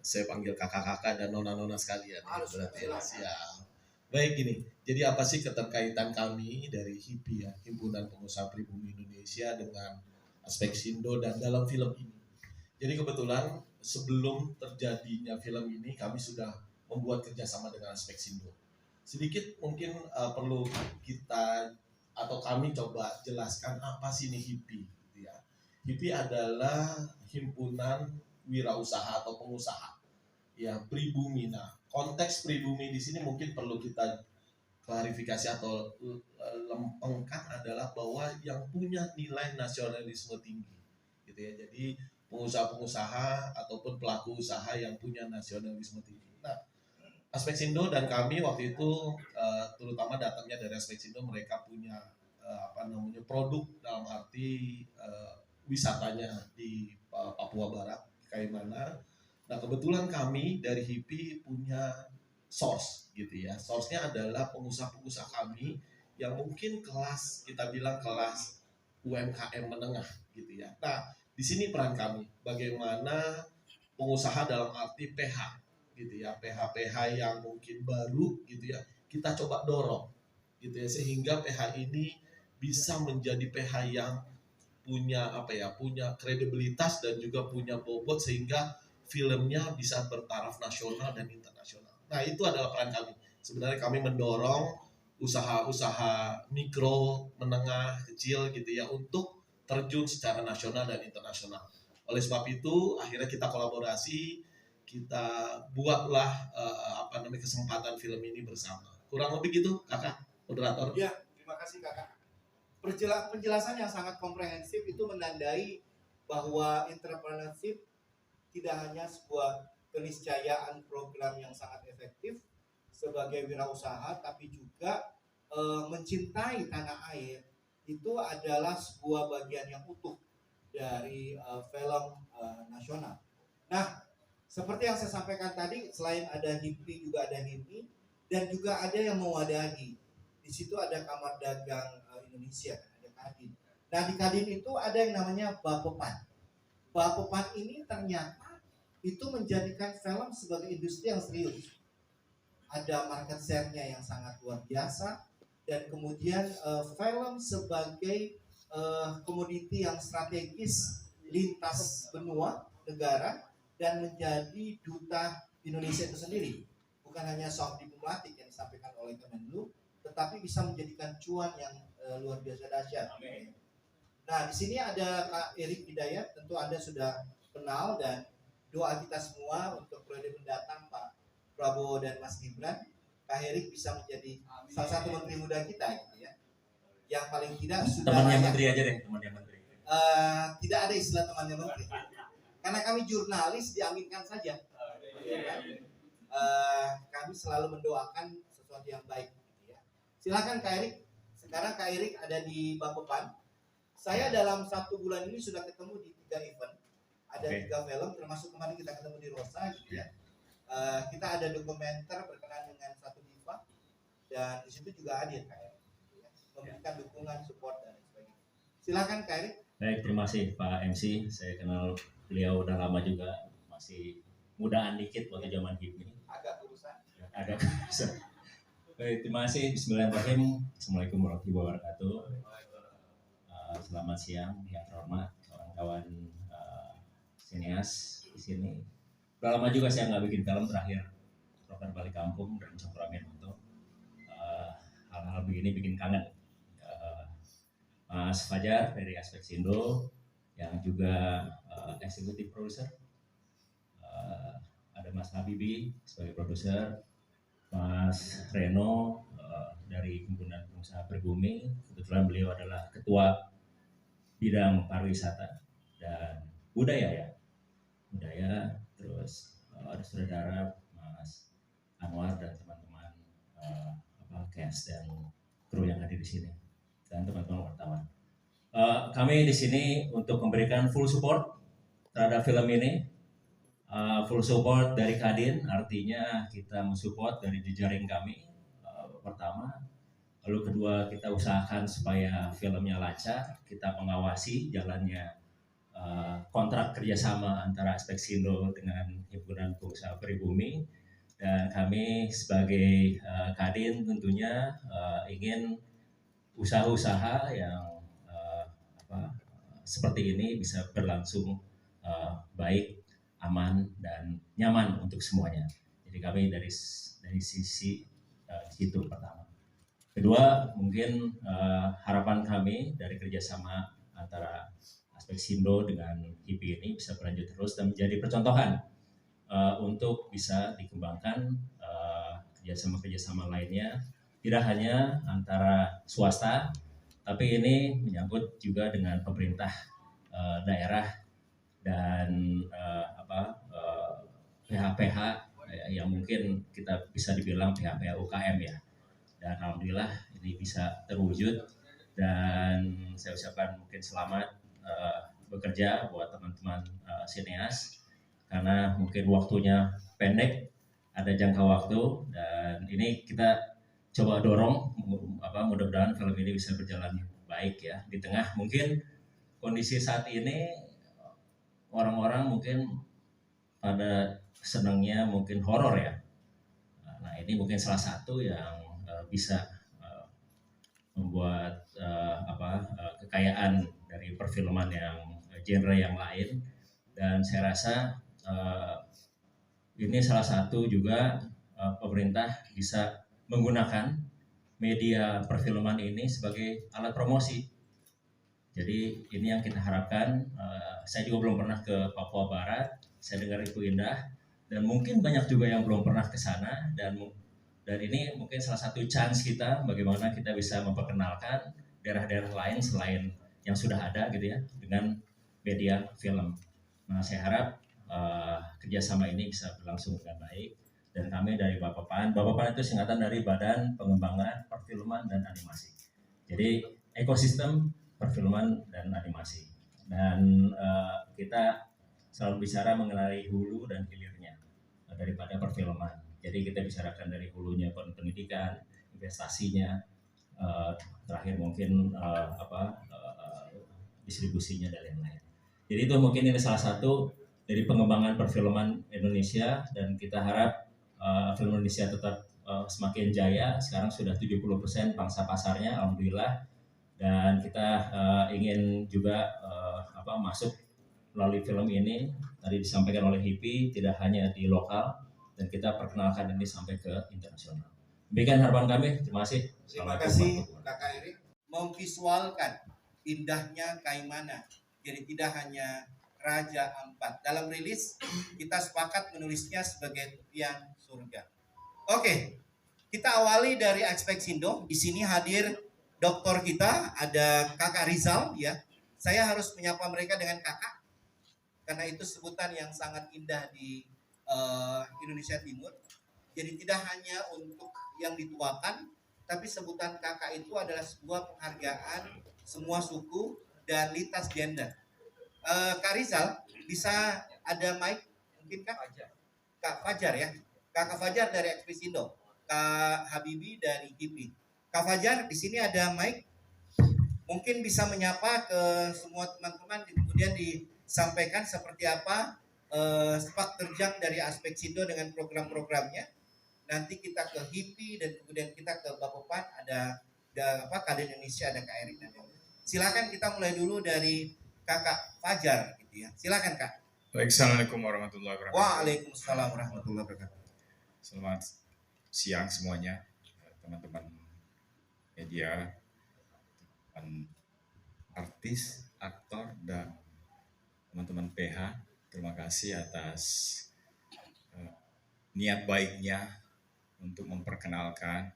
Saya panggil kakak-kakak dan nona-nona sekalian. Berarti ya. Baik gini, jadi apa sih keterkaitan kami dari HIPI ya, Himpunan Pengusaha Pribumi Indonesia dengan aspek Sindo dan dalam film ini. Jadi kebetulan sebelum terjadinya film ini kami sudah membuat kerjasama dengan aspek Sindo. Sedikit mungkin perlu kita atau kami coba jelaskan apa sih ini HIPI. Gitu ya. HIPI adalah Himpunan Wirausaha atau Pengusaha ya pribumi. Nah, konteks pribumi di sini mungkin perlu kita klarifikasi atau lempengkan adalah bahwa yang punya nilai nasionalisme tinggi, gitu ya. Jadi pengusaha-pengusaha ataupun pelaku usaha yang punya nasionalisme tinggi. Nah, aspek Sindo dan kami waktu itu terutama datangnya dari aspek Sindo, mereka punya produk dalam arti wisatanya di Papua Barat, Kaimana. Nah, kebetulan kami dari HIPI punya source gitu ya. Source-nya adalah pengusaha-pengusaha kami yang mungkin kelas, kita bilang kelas UMKM menengah gitu ya. Nah, di sini peran kami bagaimana pengusaha dalam arti PH gitu ya. PH-PH yang mungkin baru gitu ya. Kita coba dorong gitu ya sehingga PH ini bisa menjadi PH yang punya punya kredibilitas dan juga punya bobot sehingga filmnya bisa bertaraf nasional dan internasional. Nah, itu adalah peran kami. Sebenarnya kami mendorong usaha-usaha mikro, menengah, kecil gitu ya untuk terjun secara nasional dan internasional. Oleh sebab itu, akhirnya kita kolaborasi, kita buatlah kesempatan film ini bersama. Kurang lebih gitu, Kakak moderator. Ya, terima kasih Kakak. Penjelasan yang sangat komprehensif itu menandai bahwa entrepreneurship tidak hanya sebuah keniscayaan program yang sangat efektif sebagai wirausaha, tapi juga mencintai tanah air itu adalah sebuah bagian yang utuh dari film nasional. Nah, seperti yang saya sampaikan tadi, selain ada HIPI juga ada HIMI dan juga ada yang mewadahi. Di situ ada Kamar Dagang Indonesia, ada Kadin. Nah, di Kadin itu ada yang namanya Bapepan. Bapepan ini ternyata itu menjadikan film sebagai industri yang serius. Ada market share-nya yang sangat luar biasa dan kemudian film sebagai komoditi yang strategis lintas benua negara dan menjadi duta Indonesia itu sendiri. Bukan hanya soft diplomatik yang disampaikan oleh Kemenlu, tetapi bisa menjadikan cuan yang luar biasa dahsyat. Nah, di sini ada Kak Erik Hidayat, tentu Anda sudah kenal dan doa kita semua untuk periode mendatang Pak Prabowo dan Mas Gibran, Kak Erik bisa menjadi salah satu menteri muda kita gitu ya. Yang paling tidak sudah temannya menteri aja deh, temannya menteri. Tidak ada istilah temannya menteri. Karena kami jurnalis diaminkan saja. Ya kan? Kami selalu mendoakan sesuatu yang baik gitu ya. Silakan Kak Erik. Sekarang Kak Erik ada di Bapepan. Saya dalam 1 bulan ini sudah ketemu di 3 event. Ada 3 film, termasuk kemarin kita ketemu di Rosa gitu ya. Kita ada dokumenter berkenaan dengan satu diva dan di situ juga hadir Kak Erik, memberikan dukungan, support dan sebagainya. Silakan Kak Erik. Baik, terima kasih Pak MC. Saya kenal beliau udah lama juga, masih mudaan dikit waktu zaman HIPI. Agak urusan. Agak urusan. Baik, terima kasih. Bismillahirrahmanirrahim. Assalamualaikum warahmatullahi wabarakatuh. Selamat siang yang terhormat kawan-kawan sinias di sini. Udah lama juga saya nggak bikin film, terakhir Rokan Balik Kampung dan Cokroamir untuk hal-hal begini bikin kangen. Mas Fajar dari aspek Sindo yang juga eksekutif produser, ada Mas Habibi sebagai produser, Mas Reno dari Himpunan Pengusaha Pribumi, kebetulan beliau adalah ketua bidang pariwisata dan budaya. Terus ada saudara Mas Anwar dan teman-teman cast dan kru yang hadir di sini dan teman-teman wartawan. Kami di sini untuk memberikan full support terhadap film ini. Full support dari Kadin, artinya kita mensupport dari jejaring kami pertama. Lalu kedua, kita usahakan supaya filmnya lancar, kita mengawasi jalannya kontrak kerjasama antara aspek Sindo dengan Himpunan Pengusaha Pribumi. dan kami sebagai Kadin tentunya ingin usaha-usaha yang seperti ini bisa berlangsung baik, aman dan nyaman untuk semuanya. Jadi kami dari sisi itu pertama. Kedua, mungkin harapan kami dari kerjasama antara aspek Sindo dengan HIPI ini bisa berlanjut terus dan menjadi percontohan untuk bisa dikembangkan kerjasama-kerjasama lainnya, tidak hanya antara swasta, tapi ini menyangkut juga dengan pemerintah daerah dan PH-PH yang mungkin kita bisa dibilang PH-PH UKM ya. Dan alhamdulillah ini bisa terwujud dan saya ucapkan mungkin selamat bekerja buat teman-teman sineas karena mungkin waktunya pendek, ada jangka waktu dan ini kita coba dorong mudah-mudahan film ini bisa berjalan baik ya di tengah mungkin kondisi saat ini orang-orang mungkin pada senangnya mungkin horor ya. Nah ini mungkin salah satu yang bisa membuat kekayaan dari perfilman yang genre yang lain dan saya rasa ini salah satu juga pemerintah bisa menggunakan media perfilman ini sebagai alat promosi. Jadi ini yang kita harapkan. Saya juga belum pernah ke Papua Barat. Saya dengar itu indah dan mungkin banyak juga yang belum pernah ke sana dan ini mungkin salah satu chance kita bagaimana kita bisa memperkenalkan daerah-daerah lain selain yang sudah ada gitu ya dengan media film. Nah saya harap kerjasama ini bisa berlangsung dengan baik dan kami dari Bapeppan itu singkatan dari Badan Pengembangan Perfilman dan Animasi. Jadi ekosistem perfilman dan animasi dan kita selalu bicara mengenai hulu dan hilirnya daripada perfilman. Jadi kita bicarakan dari hulunya pendidikan, investasinya, terakhir mungkin distribusinya dan lain-lain. Jadi itu mungkin ini salah satu dari pengembangan perfilman Indonesia dan kita harap film Indonesia tetap semakin jaya. Sekarang sudah 70% pangsa pasarnya, alhamdulillah. Dan kita ingin juga masuk melalui film ini tadi disampaikan oleh HIPI tidak hanya di lokal dan kita perkenalkan ini sampai ke internasional. Demikian harapan kami. Terima kasih. Terima kasih Kakak Erik memvisualkan indahnya Kaimana. Jadi tidak hanya Raja Ampat. Dalam rilis kita sepakat menulisnya sebagai tepian surga. Oke, kita awali dari aspek Sindo. Di sini hadir doktor kita, ada Kakak Rizal ya. Saya harus menyapa mereka dengan kakak karena itu sebutan yang sangat indah di Indonesia Timur. Jadi tidak hanya untuk yang dituakan, tapi sebutan kakak itu adalah sebuah penghargaan semua suku dan lintas gender. Kak Rizal, bisa ada mic mungkin Kak? Kak Fajar ya. Kakak Fajar dari Ekspresindo, Kak Habibi dari HIPI. Kak Fajar, di sini ada mic. Mungkin bisa menyapa ke semua teman-teman, kemudian disampaikan seperti apa sepak terjang dari aspek Sindo dengan program-programnya. Nanti kita ke HIPI dan kemudian kita ke Bapeppan, ada Kadin Indonesia, ada Kak Erik. Silakan kita mulai dulu dari Kakak Fajar gitu ya. Silakan Kak. Baik, Assalamualaikum warahmatullahi wabarakatuh. Waalaikumsalam warahmatullahi wabarakatuh. Selamat siang semuanya, teman-teman media, artis, aktor, dan teman-teman PH. Terima kasih atas niat baiknya untuk memperkenalkan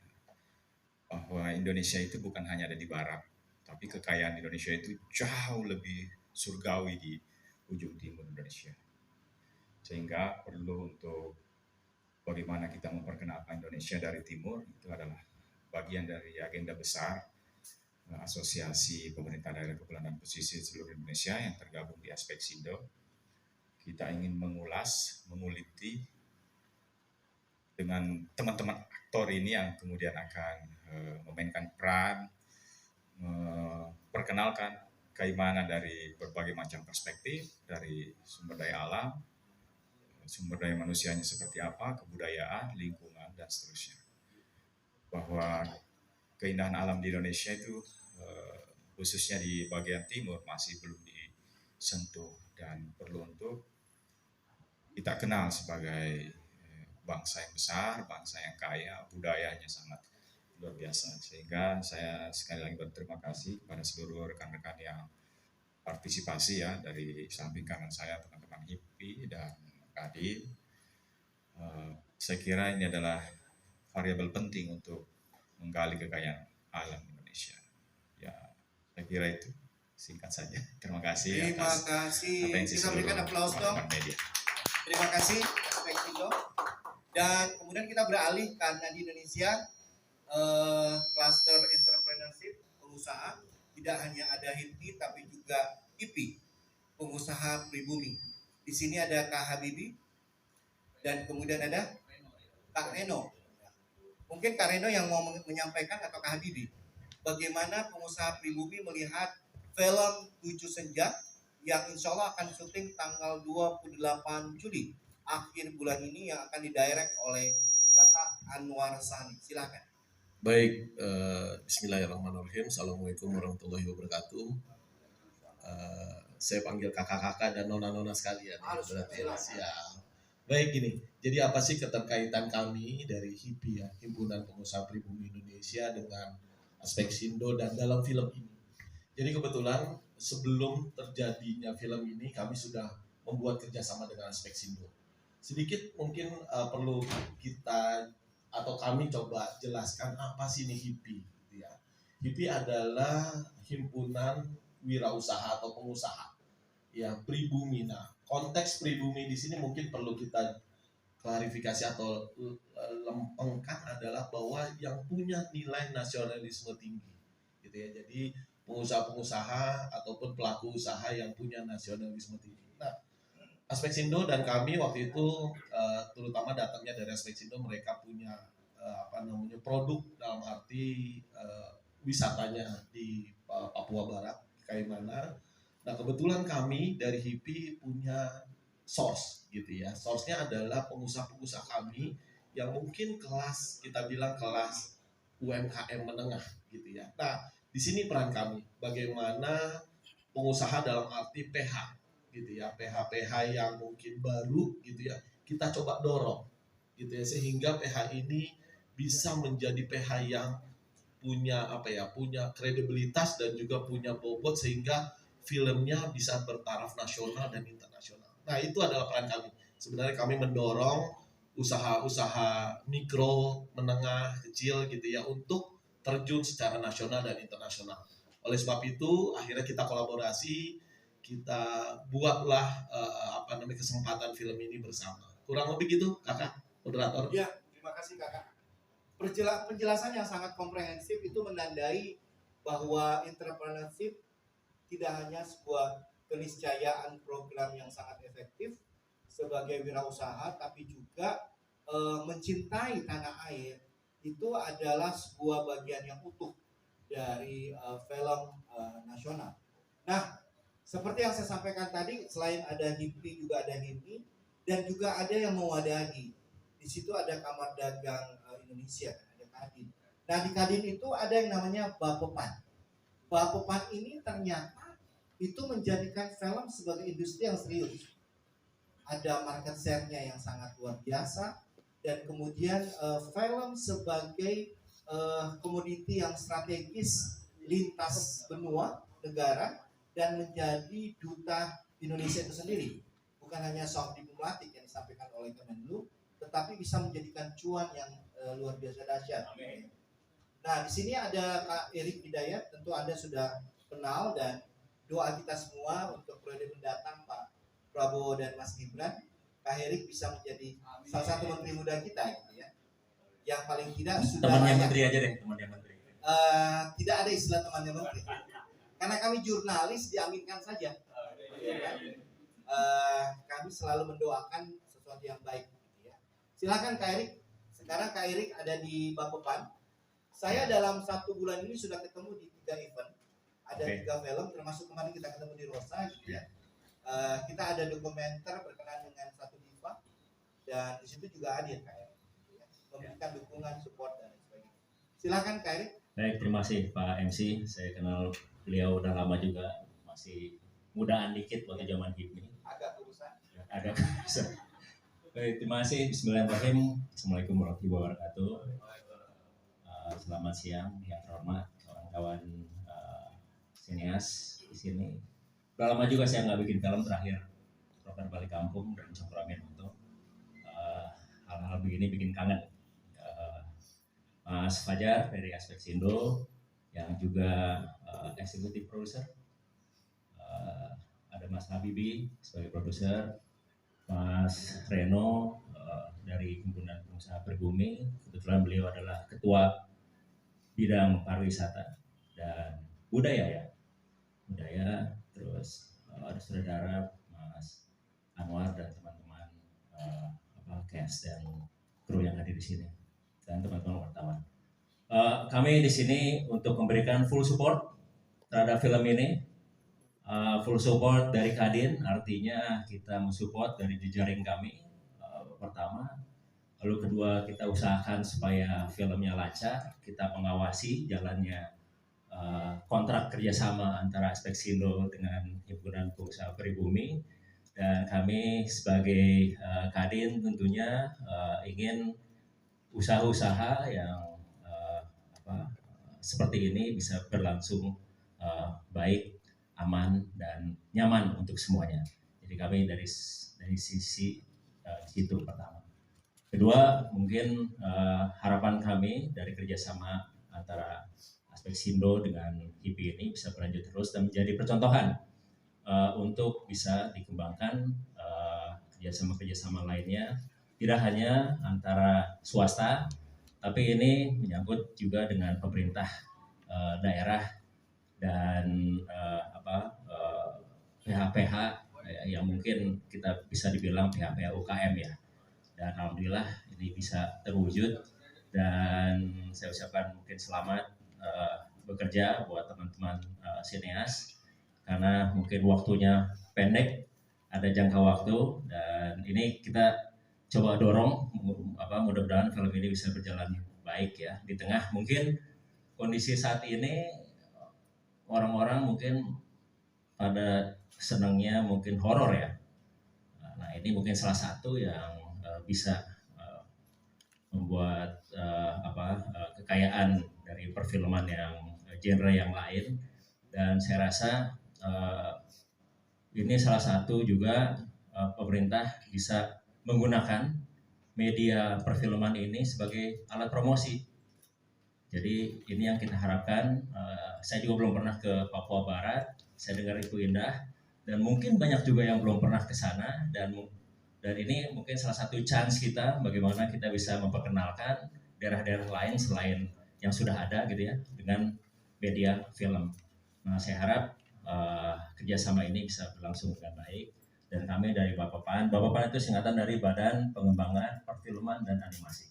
bahwa Indonesia itu bukan hanya ada di barat, tapi kekayaan Indonesia itu jauh lebih surgawi di ujung timur Indonesia. Sehingga perlu untuk bagaimana kita memperkenalkan Indonesia dari timur, itu adalah bagian dari agenda besar Asosiasi Pemerintah Daerah Kepulauan dan Pesisir seluruh Indonesia yang tergabung di aspek Sindo. Kita ingin mengulas, menguliti dengan teman-teman aktor ini yang kemudian akan memainkan peran, memperkenalkan Kaimana dari berbagai macam perspektif, dari sumber daya alam, sumber daya manusianya seperti apa, kebudayaan, lingkungan, dan seterusnya. Bahwa keindahan alam di Indonesia itu khususnya di bagian timur masih belum disentuh dan perlu untuk kita kenal sebagai bangsa yang besar, bangsa yang kaya, budayanya sangat luar biasa. Sehingga saya sekali lagi berterima kasih kepada seluruh rekan-rekan yang partisipasi ya, dari samping kanan saya teman-teman HIPI dan Kadin. Saya kira ini adalah variabel penting untuk menggali kekayaan alam Indonesia. Ya, saya kira itu singkat saja. Terima kasih. Terima kasih. Kita berikan aplaus dong. Media. Terima kasih Aspeksindo. Dan kemudian kita beralih karena di Indonesia cluster entrepreneurship pengusaha tidak hanya ada HIPI tapi juga IPI, pengusaha pribumi. Di sini ada Kak Habibie dan kemudian ada Kak Reno. Mungkin Kak Reno yang mau menyampaikan atau Kak Habibie, bagaimana pengusaha pribumi melihat film 7 Senja yang insya Allah akan syuting tanggal 28 Juli akhir bulan ini yang akan didirect oleh Bapak Anwar Sani. Silakan. Baik, bismillahirrahmanirrahim. Assalamualaikum warahmatullahi wabarakatuh. Saya panggil kakak-kakak dan nona-nona sekalian. Berarti ya, siap. Baik, gini. Jadi apa sih keterkaitan kami dari HIPI ya, Himpunan Pengusaha Pribumi Indonesia dengan Aspeksindo dan dalam film ini? Jadi kebetulan sebelum terjadinya film ini kami sudah membuat kerjasama dengan Aspeksindo. Sedikit mungkin perlu kita atau kami coba jelaskan apa sih ini HIPI. Gitu ya. HIPI adalah himpunan wirausaha atau pengusaha ya pribumi. Nah, konteks pribumi di sini mungkin perlu kita klarifikasi atau lempengkan adalah bahwa yang punya nilai nasionalisme tinggi, gitu ya. Jadi pengusaha-pengusaha ataupun pelaku usaha yang punya nasionalisme tinggi. Nah, Aspeksindo dan kami waktu itu terutama datangnya dari Aspeksindo, mereka punya produk dalam arti wisatanya di Papua Barat, Kaimana. Nah, kebetulan kami dari HIPI punya source gitu ya. Source-nya adalah pengusaha-pengusaha kami yang mungkin kelas, kita bilang kelas UMKM menengah gitu ya. Nah, di sini peran kami bagaimana pengusaha dalam arti PH gitu ya, PH yang mungkin baru gitu ya, kita coba dorong gitu ya, sehingga PH ini bisa menjadi PH yang punya punya kredibilitas dan juga punya bobot sehingga filmnya bisa bertaraf nasional dan internasional. Nah, itu adalah peran kami. Sebenarnya kami mendorong usaha-usaha mikro, menengah, kecil gitu ya untuk terjun secara nasional dan internasional. Oleh sebab itu, akhirnya kita kolaborasi, kita buatlah kesempatan film ini bersama. Kurang lebih gitu, Kakak moderator. Ya, terima kasih Kakak. Penjelasan yang sangat komprehensif itu menandai bahwa entrepreneurship tidak hanya sebuah keniscayaan program yang sangat efektif sebagai wirausaha, tapi juga mencintai tanah air itu adalah sebuah bagian yang utuh dari film nasional. Nah, seperti yang saya sampaikan tadi, selain ada HIPI juga ada HIPI dan juga ada yang mewadahi. Di situ ada Kamar Dagang Indonesia, ada Kadin. Nah, di Kadin itu ada yang namanya Bapepan. Bapepan ini ternyata itu menjadikan film sebagai industri yang serius. Ada market share-nya yang sangat luar biasa dan kemudian film sebagai komoditi yang strategis lintas benua negara dan menjadi duta Indonesia itu sendiri. Bukan hanya soft diplomatik yang disampaikan oleh Kemenlu, tetapi bisa menjadikan cuan yang luar biasa dahsyat. Nah, di sini ada Kak Erik Hidayat, tentu Anda sudah kenal, dan doa kita semua untuk periode mendatang Pak Prabowo dan Mas Gibran, Kak Erik bisa menjadi salah satu menteri muda kita gitu ya. Yang paling tidak sudah temannya menteri aja deh, temannya menteri. Tidak ada istilah temannya menteri. Karena kami jurnalis diaminkan saja. Ya kan? Kami selalu mendoakan sesuatu yang baik gitu ya. Silakan Kak Erik. Sekarang Kak Erik ada di Bapepan. Saya dalam 1 bulan ini sudah ketemu di 3 event. Ada 3 film, termasuk kemarin kita ketemu di Rosa gitu ya. Kita ada dokumenter berkenaan dengan satu diva dan di situ juga hadir Kak Erik, ya, memberikan dukungan, support dan sebagainya. Silakan Kak Erik. Baik, terima kasih Pak MC. Saya kenal beliau udah lama juga, masih mudaan dikit waktu zaman HIPMI. Agak urusan. Agak bisa. Baik, terima kasih. Bismillahirrahmanirrahim. Assalamualaikum warahmatullahi wabarakatuh. Selamat siang yang terhormat kawan-kawan sineas di sini. Udah lama juga saya nggak bikin film, terakhir program balik kampung dan Cokroamin untuk hal-hal begini bikin kangen. Mas Fajar dari Aspeksindo yang juga eksekutif produser, ada Mas Habibi sebagai produser, Mas Reno dari Himpunan Pengusaha Pribumi, kebetulan beliau adalah ketua bidang pariwisata dan budaya, terus ada saudara Mas Anwar dan teman-teman cast dan kru yang hadir di sini dan teman-teman wartawan. Kami di sini untuk memberikan full support terhadap film ini. Full support dari Kadin, artinya kita mensupport dari jejaring kami pertama. Lalu kedua, kita usahakan supaya filmnya lancar, kita mengawasi jalannya kontrak kerjasama antara Aspeksindo dengan Himpunan Pengusaha Pribumi. Dan kami sebagai Kadin tentunya ingin usaha-usaha yang seperti ini bisa berlangsung baik, aman dan nyaman untuk semuanya. Jadi kami dari sisi itu pertama. Kedua, mungkin harapan kami dari kerjasama antara Aspeksindo dengan HIPI ini bisa berlanjut terus dan menjadi percontohan untuk bisa dikembangkan kerjasama-kerjasama lainnya, tidak hanya antara swasta, tapi ini menyangkut juga dengan pemerintah daerah dan PH-PH yang mungkin kita bisa dibilang PH-PH UKM ya. Dan alhamdulillah ini bisa terwujud dan saya ucapkan mungkin selamat bekerja buat teman-teman sineas karena mungkin waktunya pendek, ada jangka waktu dan ini kita coba dorong mudah-mudahan film ini bisa berjalan baik ya di tengah mungkin kondisi saat ini orang-orang mungkin pada senangnya mungkin horor ya. Nah ini mungkin salah satu yang bisa membuat kekayaan dari perfilman yang genre yang lain dan saya rasa ini salah satu juga pemerintah bisa menggunakan media perfilman ini sebagai alat promosi. Jadi ini yang kita harapkan. Saya juga belum pernah ke Papua Barat. Saya dengar itu indah dan mungkin banyak juga yang belum pernah ke sana dan ini mungkin salah satu chance kita bagaimana kita bisa memperkenalkan daerah-daerah lain selain yang sudah ada gitu ya dengan media film. Nah saya harap kerjasama ini bisa berlangsung dengan baik dan kami dari Bapakpan itu singkatan dari Badan Pengembangan Perfilman dan Animasi.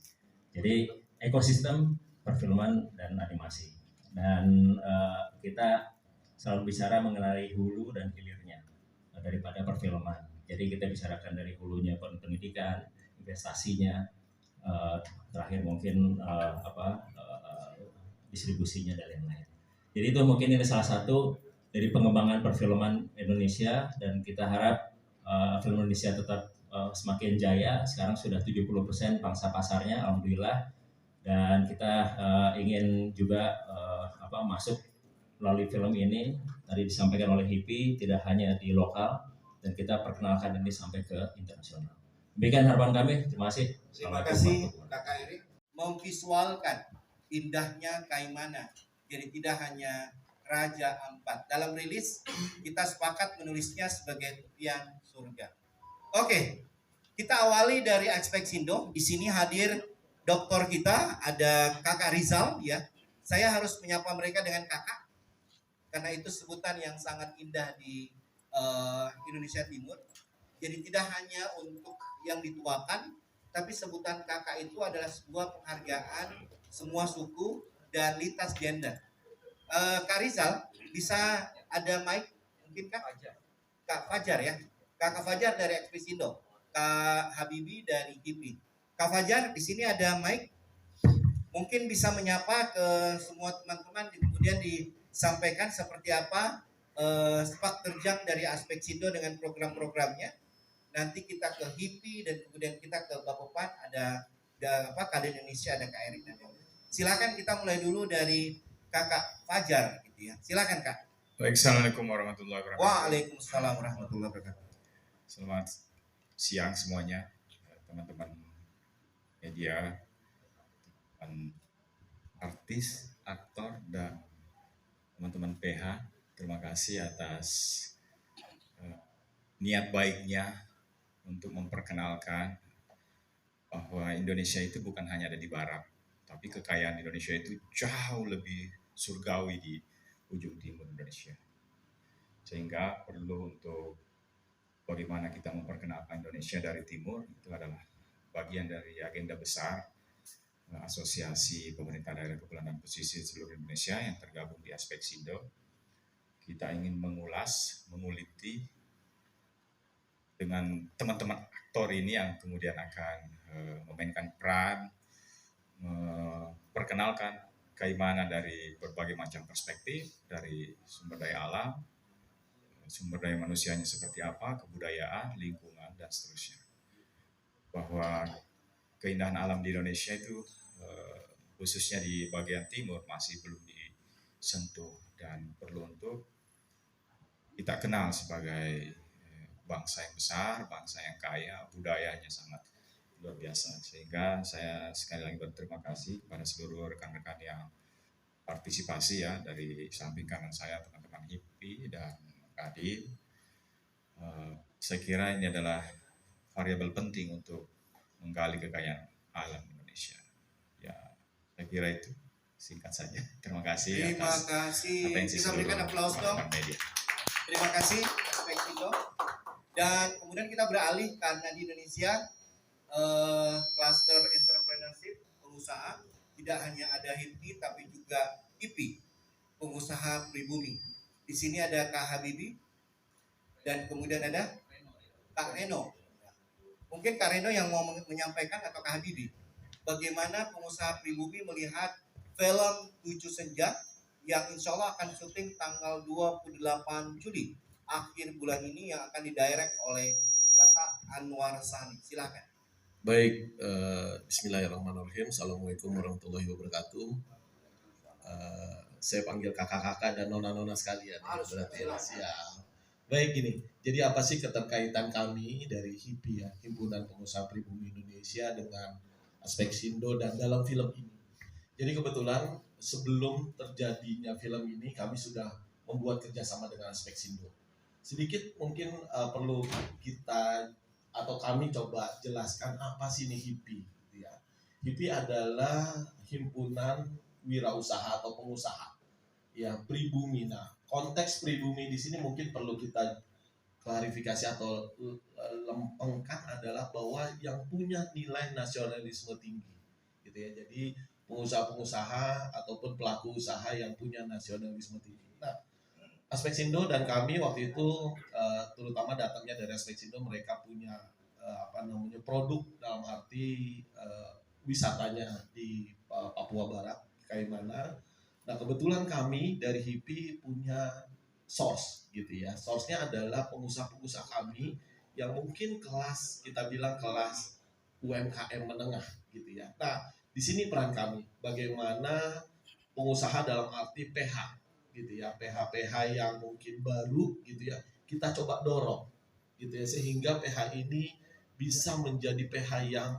Jadi ekosistem perfilman dan animasi dan kita selalu bicara mengenai hulu dan hilirnya daripada perfilman. Jadi kita bicarakan dari hulunya pendidikan, investasinya, terakhir mungkin distribusinya dan lain-lain. Jadi itu mungkin ini salah satu dari pengembangan perfilman Indonesia dan kita harap film Indonesia tetap semakin jaya. Sekarang sudah 70% pangsa pasarnya, alhamdulillah. Dan kita ingin juga masuk melalui film ini tadi disampaikan oleh HIPI tidak hanya di lokal dan kita perkenalkan ini sampai ke internasional. Demikian harapan kami. Terima kasih. Terima kasih Kakak Erik memvisualkan indahnya Kaimana. Jadi tidak hanya Raja Ampat. Dalam rilis kita sepakat menulisnya sebagai Tepian Surga. Oke, kita awali dari Aspeksindo. Di sini hadir doktor kita, ada Kakak Rizal ya. Saya harus menyapa mereka dengan kakak karena itu sebutan yang sangat indah di Indonesia Timur. Jadi tidak hanya untuk yang dituakan, tapi sebutan kakak itu adalah sebuah penghargaan semua suku dan lintas gender. Kak Rizal, bisa ada mic mungkin Kak? Kak Fajar ya. Kakak Fajar dari Aspeksindo. Kak Habibi dari HIPI. Kak Fajar, di sini ada mic. Mungkin bisa menyapa ke semua teman-teman, kemudian disampaikan seperti apa sepak terjang dari aspek Sindo dengan program-programnya. Nanti kita ke HIPI dan kemudian kita ke Bapopan, ada Kadin Indonesia, ada Kak Erik. Silakan kita mulai dulu dari Kakak Fajar gitu ya. Silakan Kak. Baik, Assalamualaikum warahmatullahi wabarakatuh. Waalaikumsalam warahmatullahi wabarakatuh. Selamat siang semuanya, teman-teman media, teman artis, aktor, dan teman-teman PH. Terima kasih atas niat baiknya untuk memperkenalkan bahwa Indonesia itu bukan hanya ada di barat, tapi kekayaan Indonesia itu jauh lebih surgawi di ujung timur Indonesia. Sehingga perlu untuk bagaimana kita memperkenalkan Indonesia dari timur, itu adalah bagian dari agenda besar Asosiasi Pemerintah Daerah Kepulauan dan Pesisir seluruh Indonesia yang tergabung di aspek Sindo. Kita ingin mengulas, menguliti dengan teman-teman aktor ini yang kemudian akan memainkan peran, memperkenalkan keimanan dari berbagai macam perspektif, dari sumber daya alam, sumber daya manusianya seperti apa, kebudayaan, lingkungan, dan seterusnya. Bahwa keindahan alam di Indonesia itu khususnya di bagian timur masih belum disentuh dan perlu untuk kita kenal sebagai bangsa yang besar, bangsa yang kaya, budayanya sangat luar biasa. Sehingga saya sekali lagi berterima kasih kepada seluruh rekan-rekan yang partisipasi ya, dari samping kanan saya teman-teman HIPI dan Kadin. Saya kira ini adalah variabel penting untuk menggali kekayaan alam Indonesia. Ya, saya kira itu singkat saja. Terima kasih. Terima kasih. Kita berikan aplaus dong. Media. Terima kasih aspek Sindo. Dan kemudian kita beralih karena di Indonesia cluster entrepreneurship, pengusaha tidak hanya ada HIPI tapi juga IPI, pengusaha pribumi. Di sini ada Kak Habibi dan kemudian ada Kak Reno. Mungkin Kak Reno yang mau menyampaikan atau Kak Habibi, bagaimana pengusaha pribumi melihat film 7 Senja yang insya Allah akan syuting tanggal 28 Juli akhir bulan ini yang akan didirect oleh Kakak Anwar Sani. Silakan. Baik, bismillahirrahmanirrahim. Assalamualaikum warahmatullahi wabarakatuh. Saya panggil kakak-kakak dan nona-nona sekalian. Berarti ya, siap. Baik, gini. Jadi apa sih keterkaitan kami dari HIPI ya, Himpunan Pengusaha Pribumi Indonesia, dengan aspek Sindo dan dalam film ini? Jadi kebetulan sebelum terjadinya film ini kami sudah membuat kerjasama dengan aspek Sindo. Sedikit mungkin perlu kita atau kami coba jelaskan apa sih ini HIPI. Ya. HIPI adalah himpunan wirausaha atau pengusaha ya pribumi. Nah, konteks pribumi di sini mungkin perlu kita klarifikasi atau lempengkan adalah bahwa yang punya nilai nasionalisme tinggi, gitu ya. Jadi pengusaha-pengusaha ataupun pelaku usaha yang punya nasionalisme tinggi. Nah, aspek Sindo dan kami waktu itu terutama datangnya dari aspek Sindo, mereka punya produk dalam arti wisatanya di Papua Barat, Kaimana. Nah, kebetulan kami dari HIPI punya source gitu ya. Source-nya adalah pengusaha-pengusaha kami yang mungkin kelas, kita bilang kelas UMKM menengah gitu ya. Nah, di sini peran kami bagaimana pengusaha dalam arti PH gitu ya, PH yang mungkin baru gitu ya, kita coba dorong gitu ya, sehingga PH ini bisa menjadi PH yang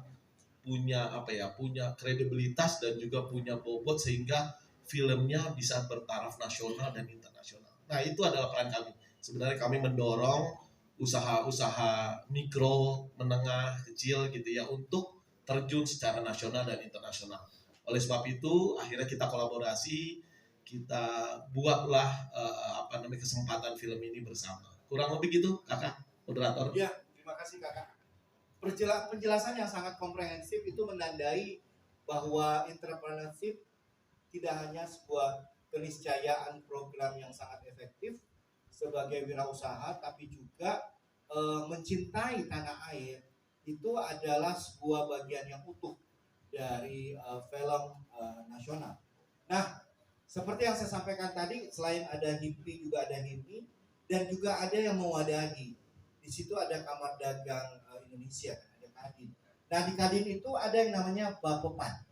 punya punya kredibilitas dan juga punya bobot sehingga filmnya bisa bertaraf nasional dan internasional. Nah, itu adalah peran kami. Sebenarnya kami mendorong usaha-usaha mikro, menengah, kecil gitu ya untuk terjun secara nasional dan internasional. Oleh sebab itu, akhirnya kita kolaborasi, kita buatlah kesempatan film ini bersama. Kurang lebih gitu, Kakak moderator. Ya, terima kasih Kakak. Penjelasan yang sangat komprehensif itu menandai bahwa entrepreneurship tidak hanya sebuah keniscayaan program yang sangat efektif sebagai wirausaha, tapi juga mencintai tanah air itu adalah sebuah bagian yang utuh dari film nasional. Nah, seperti yang saya sampaikan tadi, selain ada HIPI juga ada HIMI, dan juga ada yang mewadahi. Di situ ada Kamar Dagang Indonesia, ada Kadin. Nah, di Kadin itu ada yang namanya Bapepan.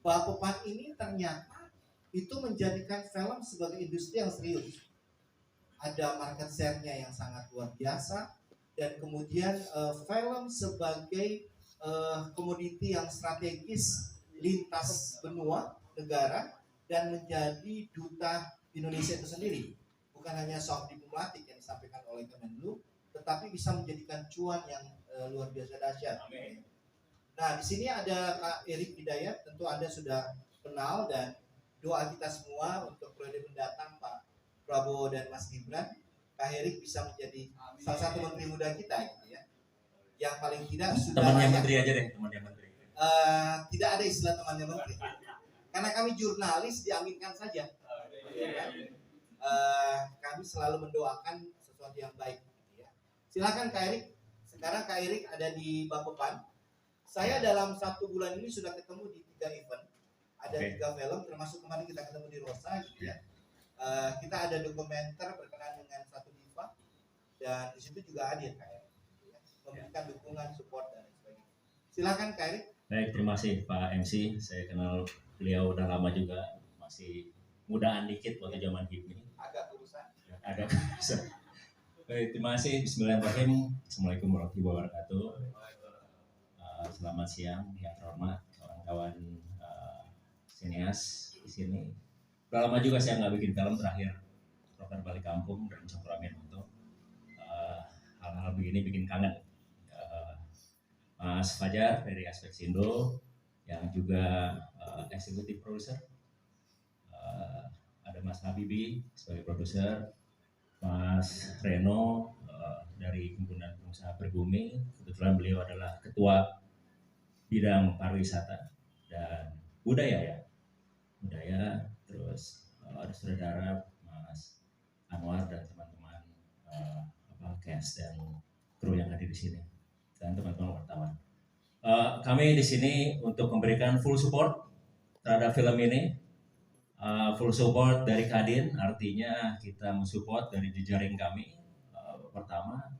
Bapepan ini ternyata itu menjadikan film sebagai industri yang serius. Ada market share-nya yang sangat luar biasa, dan kemudian film sebagai komoditi yang strategis lintas benua negara dan menjadi duta Indonesia itu sendiri. Bukan hanya soft diplomatik yang disampaikan oleh Kemenlu, tetapi bisa menjadikan cuan yang luar biasa dahsyat. Nah, di sini ada Kak Erik Hidayat, tentu Anda sudah kenal, dan doa kita semua untuk periode mendatang Pak Prabowo dan Mas Gibran, Kak Erik bisa menjadi salah satu menteri muda kita, gitu ya. Yang paling tidak sudah Temannya menteri aja deh, temannya menteri. Tidak ada istilah temannya menteri, karena kami jurnalis diaminkan saja. Ya kan? Kami selalu mendoakan sesuatu yang baik. Gitu ya. Silakan Kak Erik. Sekarang Kak Erik ada di Bapepan. Saya dalam 1 bulan ini sudah ketemu di 3 event. Ada 3 film, termasuk kemarin kita ketemu di Rosa, gitu ya. Kita ada dokumenter berkenaan dengan satu diva, dan di situ juga hadir Kak Erik, gitu ya. Memberikan dukungan, support dan sebagainya. Silakan Kak Erik. Baik, terima kasih Pak MC. Saya kenal beliau udah lama juga, masih mudaan dikit waktu zaman HIPMI. Agak urusan. Agak bisa. Baik, terima kasih. Bismillahirrahmanirrahim. Assalamualaikum warahmatullahi wabarakatuh. Selamat siang yang terhormat kawan-kawan sineas di sini. Udah lama juga saya nggak bikin film, terakhir Rocker Balik Kampung dan Cokroamin untuk hal-hal begini bikin kangen. Mas Fajar dari Aspeksindo yang juga eksekutif produser, ada Mas Habibi sebagai produser, Mas Reno dari Himpunan Pengusaha Pribumi, kebetulan beliau adalah ketua bidang pariwisata dan budaya, terus ada saudara Mas Anwar dan teman-teman cast dan kru yang hadir di sini dan teman-teman wartawan. Kami di sini untuk memberikan full support terhadap film ini. Full support dari Kadin, artinya kita mensupport dari jejaring kami, pertama.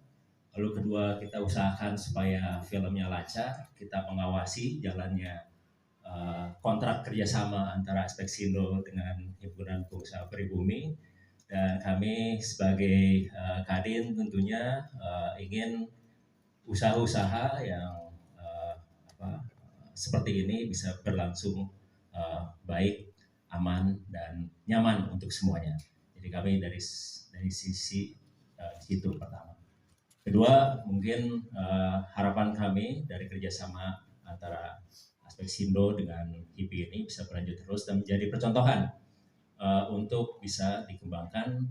Lalu kedua, kita usahakan supaya filmnya lancar, kita mengawasi jalannya kontrak kerjasama antara Aspeksindo dengan Himpunan Pengusaha Pribumi, dan kami sebagai Kadin tentunya ingin usaha-usaha yang seperti ini bisa berlangsung baik, aman dan nyaman untuk semuanya. Jadi kami dari sisi itu pertama. Kedua, mungkin harapan kami dari kerjasama antara Aspeksindo dengan HIPI ini bisa berlanjut terus dan menjadi percontohan untuk bisa dikembangkan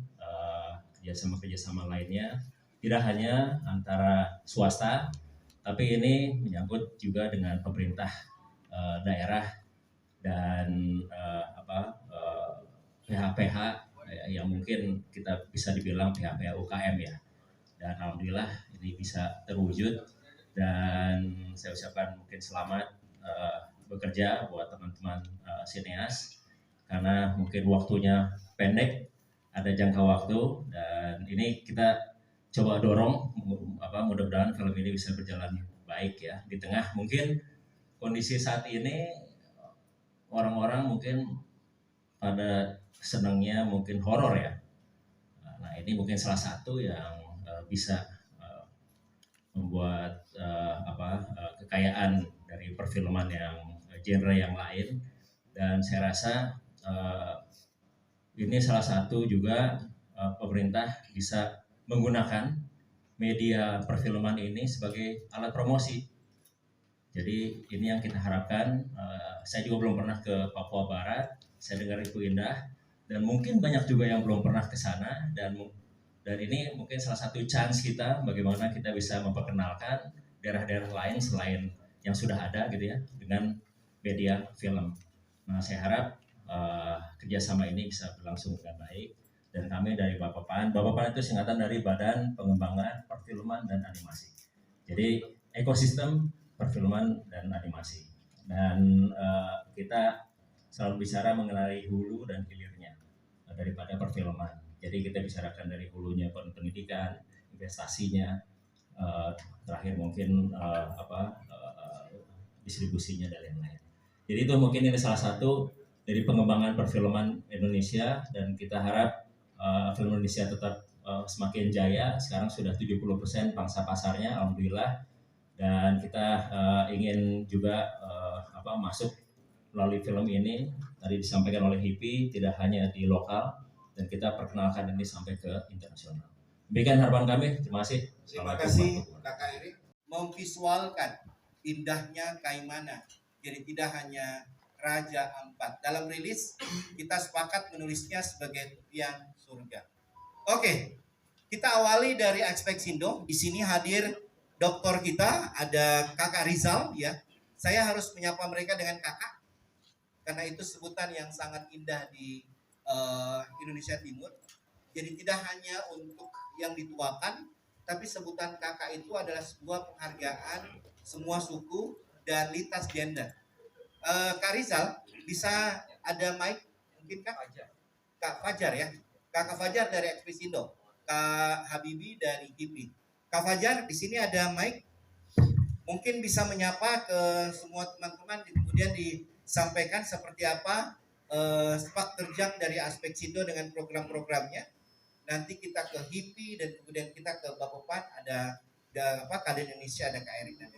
kerjasama-kerjasama lainnya, tidak hanya antara swasta, tapi ini menyangkut juga dengan pemerintah daerah dan PH-PH yang mungkin kita bisa dibilang PH-PH UKM ya. Dan alhamdulillah ini bisa terwujud, dan saya ucapkan mungkin selamat bekerja buat teman-teman sineas, karena mungkin waktunya pendek, ada jangka waktu, dan ini kita coba dorong mudah-mudahan film ini bisa berjalan baik ya. Di tengah mungkin kondisi saat ini orang-orang mungkin pada senangnya mungkin horor ya. Nah, ini mungkin salah satu yang bisa membuat kekayaan dari perfilman yang genre yang lain, dan saya rasa ini salah satu juga pemerintah bisa menggunakan media perfilman ini sebagai alat promosi. Jadi ini yang kita harapkan. Saya juga belum pernah ke Papua Barat, saya dengar itu indah, dan mungkin banyak juga yang belum pernah ke sana, dan ini mungkin salah satu chance kita bagaimana kita bisa memperkenalkan daerah-daerah lain selain yang sudah ada gitu ya dengan media film. Nah, saya harap kerjasama ini bisa berlangsung dengan baik, dan kami dari Bapepan itu singkatan dari Badan Pengembangan Perfilman dan Animasi. Jadi ekosistem perfilman dan animasi. Dan kita selalu bicara mengenai hulu dan hilirnya daripada perfilman. Jadi kita bicarakan dari hulunya pendidikan, investasinya, terakhir mungkin distribusinya dan lain-lain. Jadi itu mungkin ini salah satu dari pengembangan perfilman Indonesia, dan kita harap film Indonesia tetap semakin jaya. Sekarang sudah 70% pangsa pasarnya, alhamdulillah. Dan kita ingin juga masuk melalui film ini, tadi disampaikan oleh HIPI, tidak hanya di lokal, dan kita perkenalkan ini sampai ke internasional. Demikian harapan kami. Terima kasih. Terima kasih Kakak Erik. Memvisualkan indahnya Kaimana. Jadi tidak hanya Raja Ampat. Dalam rilis kita sepakat menulisnya sebagai tepian surga. Oke, kita awali dari Aspeksindo. Di sini hadir doktor kita, ada Kakak Rizal ya. Saya harus menyapa mereka dengan kakak karena itu sebutan yang sangat indah di Indonesia Timur. Jadi tidak hanya untuk yang dituakan, tapi sebutan kakak itu adalah sebuah penghargaan semua suku dan lintas gender. Kak Rizal, bisa ada mic mungkin Kak? Kak Fajar ya. Kakak Fajar dari Aspeksindo, Kak Habibi dari HIPI. Kak Fajar, di sini ada mic. Mungkin bisa menyapa ke semua teman-teman, kemudian disampaikan seperti apa sepak terjang dari Aspeksindo dengan program-programnya. Nanti kita ke HIPI dan kemudian kita ke Bapopan, ada Kadin Indonesia, ada Kak Erik dan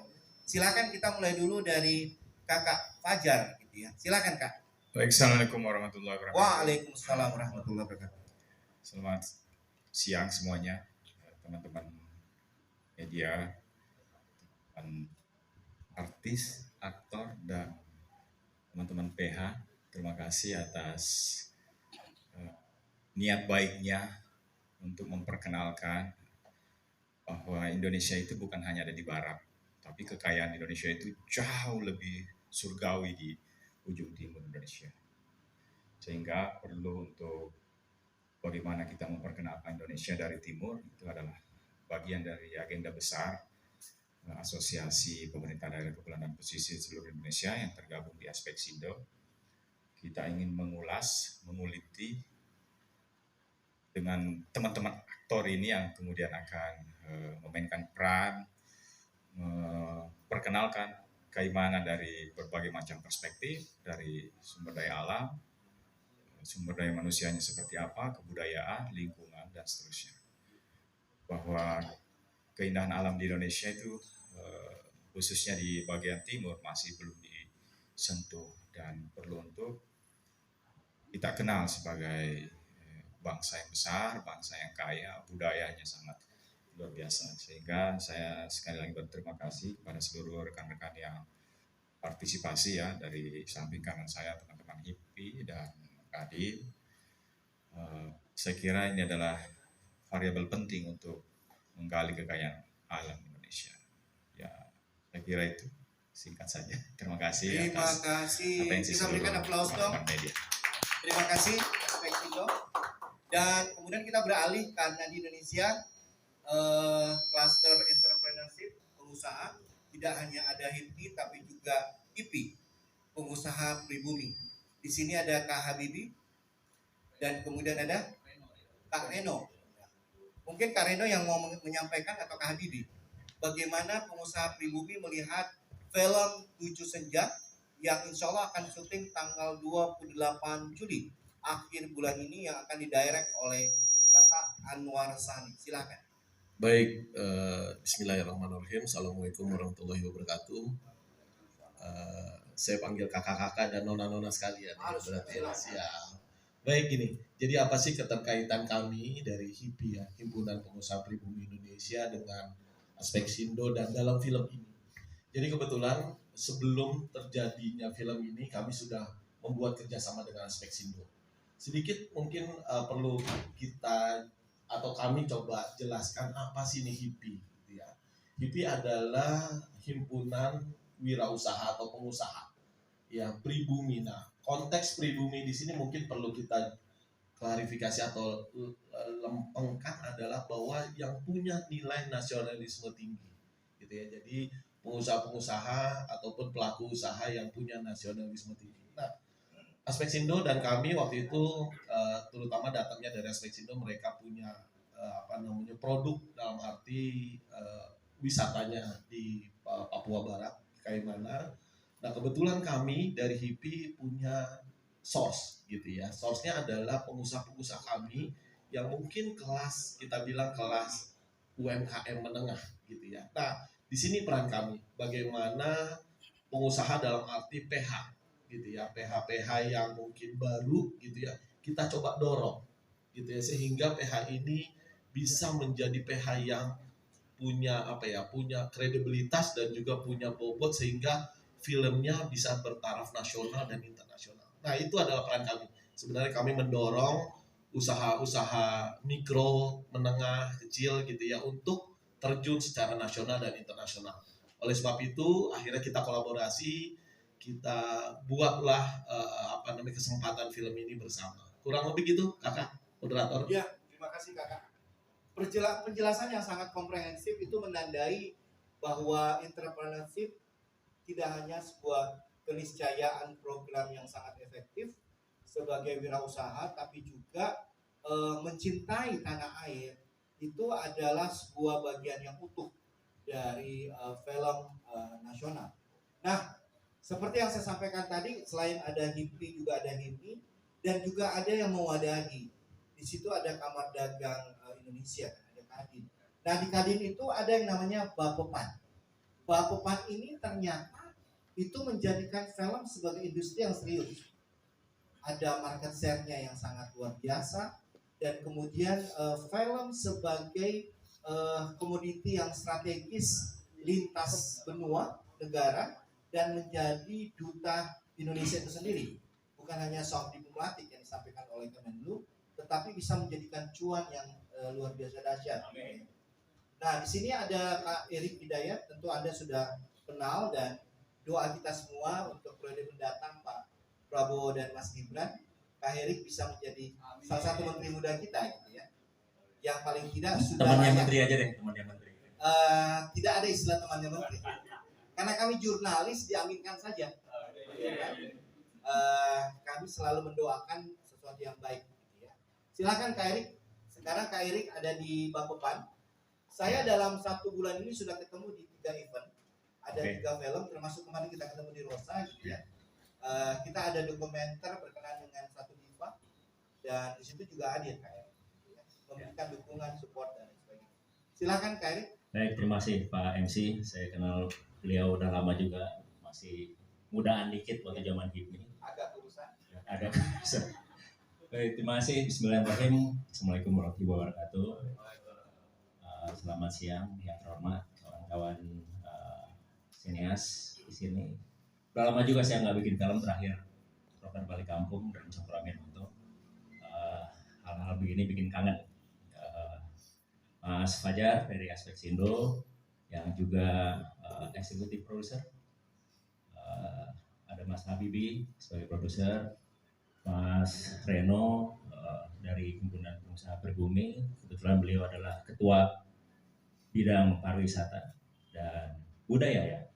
silakan kita mulai dulu dari Kakak Fajar gitu ya. Silakan Kak. Baik, assalamualaikum warahmatullahi wabarakatuh. Waalaikumsalam warahmatullahi wabarakatuh. Selamat siang semuanya, teman-teman media, teman artis, aktor, dan teman-teman PH. Terima kasih atas niat baiknya untuk memperkenalkan bahwa Indonesia itu bukan hanya ada di barat, tapi kekayaan Indonesia itu jauh lebih surgawi di ujung timur Indonesia. Sehingga perlu untuk bagaimana kita memperkenalkan Indonesia dari timur, itu adalah bagian dari agenda besar Asosiasi Pemerintah Daerah Kepulauan dan Pesisir seluruh Indonesia yang tergabung di Aspeksindo. Kita ingin mengulas, menguliti dengan teman-teman aktor ini yang kemudian akan memainkan peran, memperkenalkan Kaimana dari berbagai macam perspektif, dari sumber daya alam, sumber daya manusianya seperti apa, kebudayaan, lingkungan, dan seterusnya. Bahwa keindahan alam di Indonesia itu khususnya di bagian timur masih belum disentuh dan perlu untuk kita kenal sebagai bangsa yang besar, bangsa yang kaya, budayanya sangat luar biasa. Sehingga saya sekali lagi berterima kasih kepada seluruh rekan-rekan yang partisipasi ya, dari samping kanan saya teman-teman HIPI dan Kadin. Saya kira ini adalah variabel penting untuk menggali kekayaan alam Indonesia. Ya, saya kira itu singkat saja. Terima kasih. Terima kasih. Kita berikan aplaus dong. Terima kasih Aspeksindo. Dan kemudian kita beralih karena di Indonesia cluster entrepreneurship, pengusaha, tidak hanya ada HIPI tapi juga IPI, pengusaha pribumi. Di sini ada Kak Habibi dan kemudian ada Kak Reno. Mungkin Kak Reno yang mau menyampaikan atau Kak Habibi, bagaimana pengusaha pribumi melihat film 7 Senja yang insya Allah akan syuting tanggal 28 Juli akhir bulan ini yang akan didirect oleh Bapak Anwar Sani. Silakan. Baik, bismillahirrahmanirrahim. Assalamualaikum warahmatullahi wabarakatuh. Saya panggil kakak-kakak dan nona-nona sekalian. Berarti siap. Baik, gini. Jadi apa sih keterkaitan kami dari HIPI ya, Himpunan Pengusaha Pribumi Indonesia, dengan Aspeksindo dan dalam film ini? Jadi kebetulan sebelum terjadinya film ini kami sudah membuat kerjasama dengan Aspeksindo. Sedikit mungkin perlu kita atau kami coba jelaskan apa sih ini HIPI. Ya. HIPI adalah himpunan wirausaha atau pengusaha ya pribumi. Nah, konteks pribumi di sini mungkin perlu kita klarifikasi atau lempengkan adalah bahwa yang punya nilai nasionalisme tinggi, gitu ya. Jadi pengusaha-pengusaha ataupun pelaku usaha yang punya nasionalisme tinggi. Nah, Aspeksindo dan kami waktu itu terutama datangnya dari Aspeksindo, mereka punya produk dalam arti wisatanya di Papua Barat, Kaimana. Nah, kebetulan kami dari HIPI punya source gitu ya. Source-nya adalah pengusaha-pengusaha kami yang mungkin kelas, kita bilang kelas UMKM menengah gitu ya. Nah, di sini peran kami, bagaimana pengusaha dalam arti PH gitu ya, PH yang mungkin baru gitu ya, kita coba dorong gitu ya, sehingga PH ini bisa menjadi PH yang punya punya kredibilitas dan juga punya bobot sehingga filmnya bisa bertaraf nasional dan internasional. Nah, itu adalah peran kami. Sebenarnya kami mendorong usaha-usaha mikro, menengah, kecil gitu ya untuk terjun secara nasional dan internasional. Oleh sebab itu, akhirnya kita kolaborasi, kita buatlah kesempatan film ini bersama. Kurang lebih gitu, Kakak moderator. Ya, terima kasih Kakak. Penjelasan yang sangat komprehensif itu menandai bahwa entrepreneurship tidak hanya sebuah keniscayaan program yang sangat efektif sebagai wirausaha, tapi juga mencintai tanah air itu adalah sebuah bagian yang utuh dari film nasional. Nah, seperti yang saya sampaikan tadi, selain ada HIPI juga ada HIPI dan juga ada yang mewadahi. Di situ ada Kamar Dagang Indonesia, ada Kadin. Nah, di Kadin itu ada yang namanya Bapepan. Bapepan ini ternyata itu menjadikan film sebagai industri yang serius. Ada market share-nya yang sangat luar biasa dan kemudian film sebagai komoditi yang strategis lintas benua negara dan menjadi duta Indonesia itu sendiri. Bukan hanya soft diplomatik yang disampaikan oleh Kemenlu, tetapi bisa menjadikan cuan yang luar biasa dahsyat. Nah, di sini ada Kak Erik Hidayat, tentu Anda sudah kenal, dan doa kita semua untuk periode mendatang Pak Prabowo dan Mas Gibran, Kak Erik bisa menjadi salah satu menteri muda kita gitu ya. Yang paling tidak sudah temannya menteri aja deh, temannya menteri. Tidak ada istilah temannya menteri. Karena kami jurnalis diaminkan saja. Ya kan? Kami selalu mendoakan sesuatu yang baik. Gitu ya. Silakan Kak Erik. Sekarang Kak Erik ada di Bapepan. Saya dalam 1 bulan ini sudah ketemu di 3 event. Ada 3 film, termasuk kemarin kita ketemu di Rosa. Gitu ya. Kita ada dokumenter berkenaan dengan satu diva. Dan di situ juga hadir Kak Erik. Gitu ya. Memberikan dukungan, support dan sebagainya. Silakan Kak Erik. Baik, terima kasih Pak MC. Saya kenal beliau udah lama juga, masih mudaan dikit waktu zaman HIPI. Agak urusan. Ada. Baik, terima kasih. Bismillahirrahmanirrahim. Assalamualaikum warahmatullahi wabarakatuh. Selamat siang yang terhormat kawan-kawan sineas di sini. Udah lama juga saya nggak bikin film, terakhir Rokan Balik Kampung dan Cokroamin untuk hal-hal begini bikin kangen. Mas Fajar dari Aspeksindo yang juga eksekutif produser, ada Mas Habibi sebagai produser, Mas Reno dari Himpunan Pengusaha Pribumi, kebetulan beliau adalah ketua bidang pariwisata dan budaya,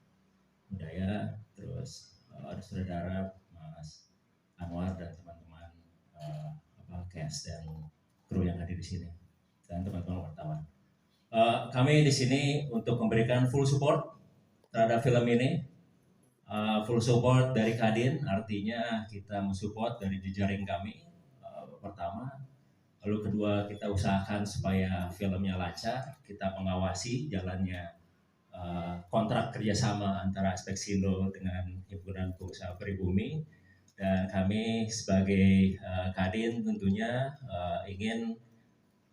terus ada saudara Mas Anwar dan teman-teman cast dan kru yang hadir di sini dan teman-teman wartawan. Kami di sini untuk memberikan full support terhadap film ini. Full support dari Kadin, artinya kita mensupport dari jejaring kami pertama. Lalu kedua, kita usahakan supaya filmnya lancar, kita mengawasi jalannya kontrak kerjasama antara Aspeksindo dengan Himpunan Pengusaha Pribumi. Dan kami sebagai Kadin tentunya ingin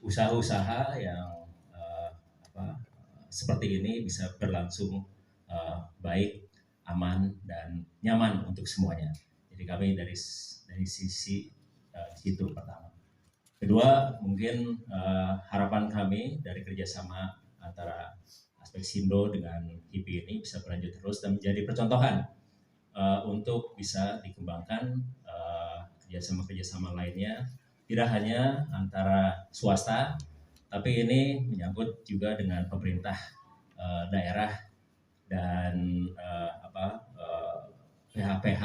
usaha-usaha yang seperti ini bisa berlangsung baik, aman dan nyaman untuk semuanya. Jadi kami dari sisi itu pertama. Kedua, mungkin harapan kami dari kerjasama antara Aspeksindo dengan HIPI ini bisa berlanjut terus dan menjadi percontohan untuk bisa dikembangkan kerjasama-kerjasama lainnya, tidak hanya antara swasta, tapi ini menyangkut juga dengan pemerintah daerah dan PH-PH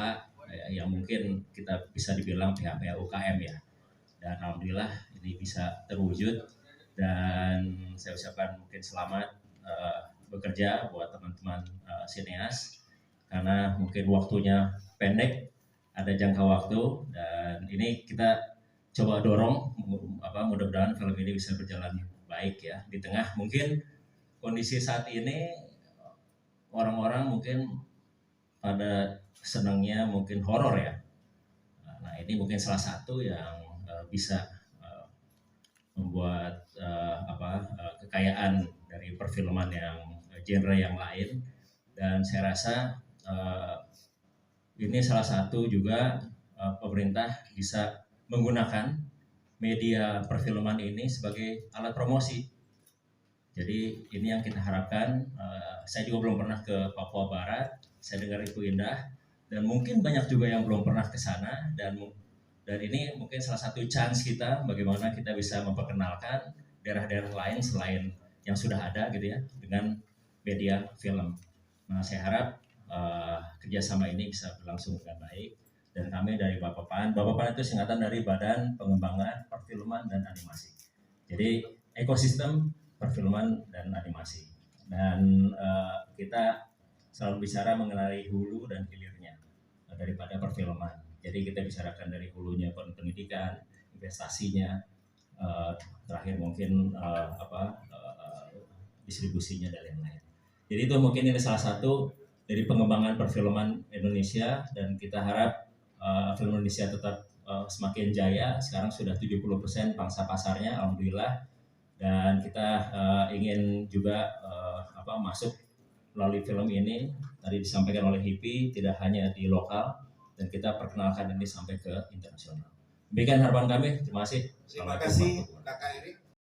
yang mungkin kita bisa dibilang PH-PH UKM ya. Dan alhamdulillah ini bisa terwujud, dan saya ucapkan mungkin selamat bekerja buat teman-teman sineas, karena mungkin waktunya pendek, ada jangka waktu, dan ini kita coba dorong mudah-mudahan film ini bisa berjalan baik ya. Di tengah mungkin kondisi saat ini orang-orang mungkin pada senangnya mungkin horor ya. Nah, ini mungkin salah satu yang bisa membuat kekayaan dari perfilman yang genre yang lain, dan saya rasa ini salah satu juga pemerintah bisa menggunakan media perfilman ini sebagai alat promosi. Jadi ini yang kita harapkan. Saya juga belum pernah ke Papua Barat, saya dengar itu indah, dan mungkin banyak juga yang belum pernah ke sana, dan ini mungkin salah satu chance kita bagaimana kita bisa memperkenalkan daerah-daerah lain selain yang sudah ada gitu ya dengan media film. Nah, saya harap kerjasama ini bisa berlangsung dengan baik, dan kami dari Bapapan itu singkatan dari Badan Pengembangan Perfilman dan Animasi. Jadi ekosistem perfilman dan animasi, dan kita selalu bicara mengenai hulu dan hilirnya daripada perfilman. Jadi kita bicarakan dari hulunya pendidikan, investasinya, terakhir mungkin distribusinya dan lain-lain. Jadi itu mungkin ini salah satu dari pengembangan perfilman Indonesia, dan kita harap film Indonesia tetap semakin jaya. Sekarang sudah 70% pangsa pasarnya, alhamdulillah, dan kita ingin juga masuk melalui film ini. Tadi disampaikan oleh HIPI, tidak hanya di lokal, dan kita perkenalkan ini sampai ke internasional. Demikian harapan kami. Terima kasih. Terima kasih Kakak Erik.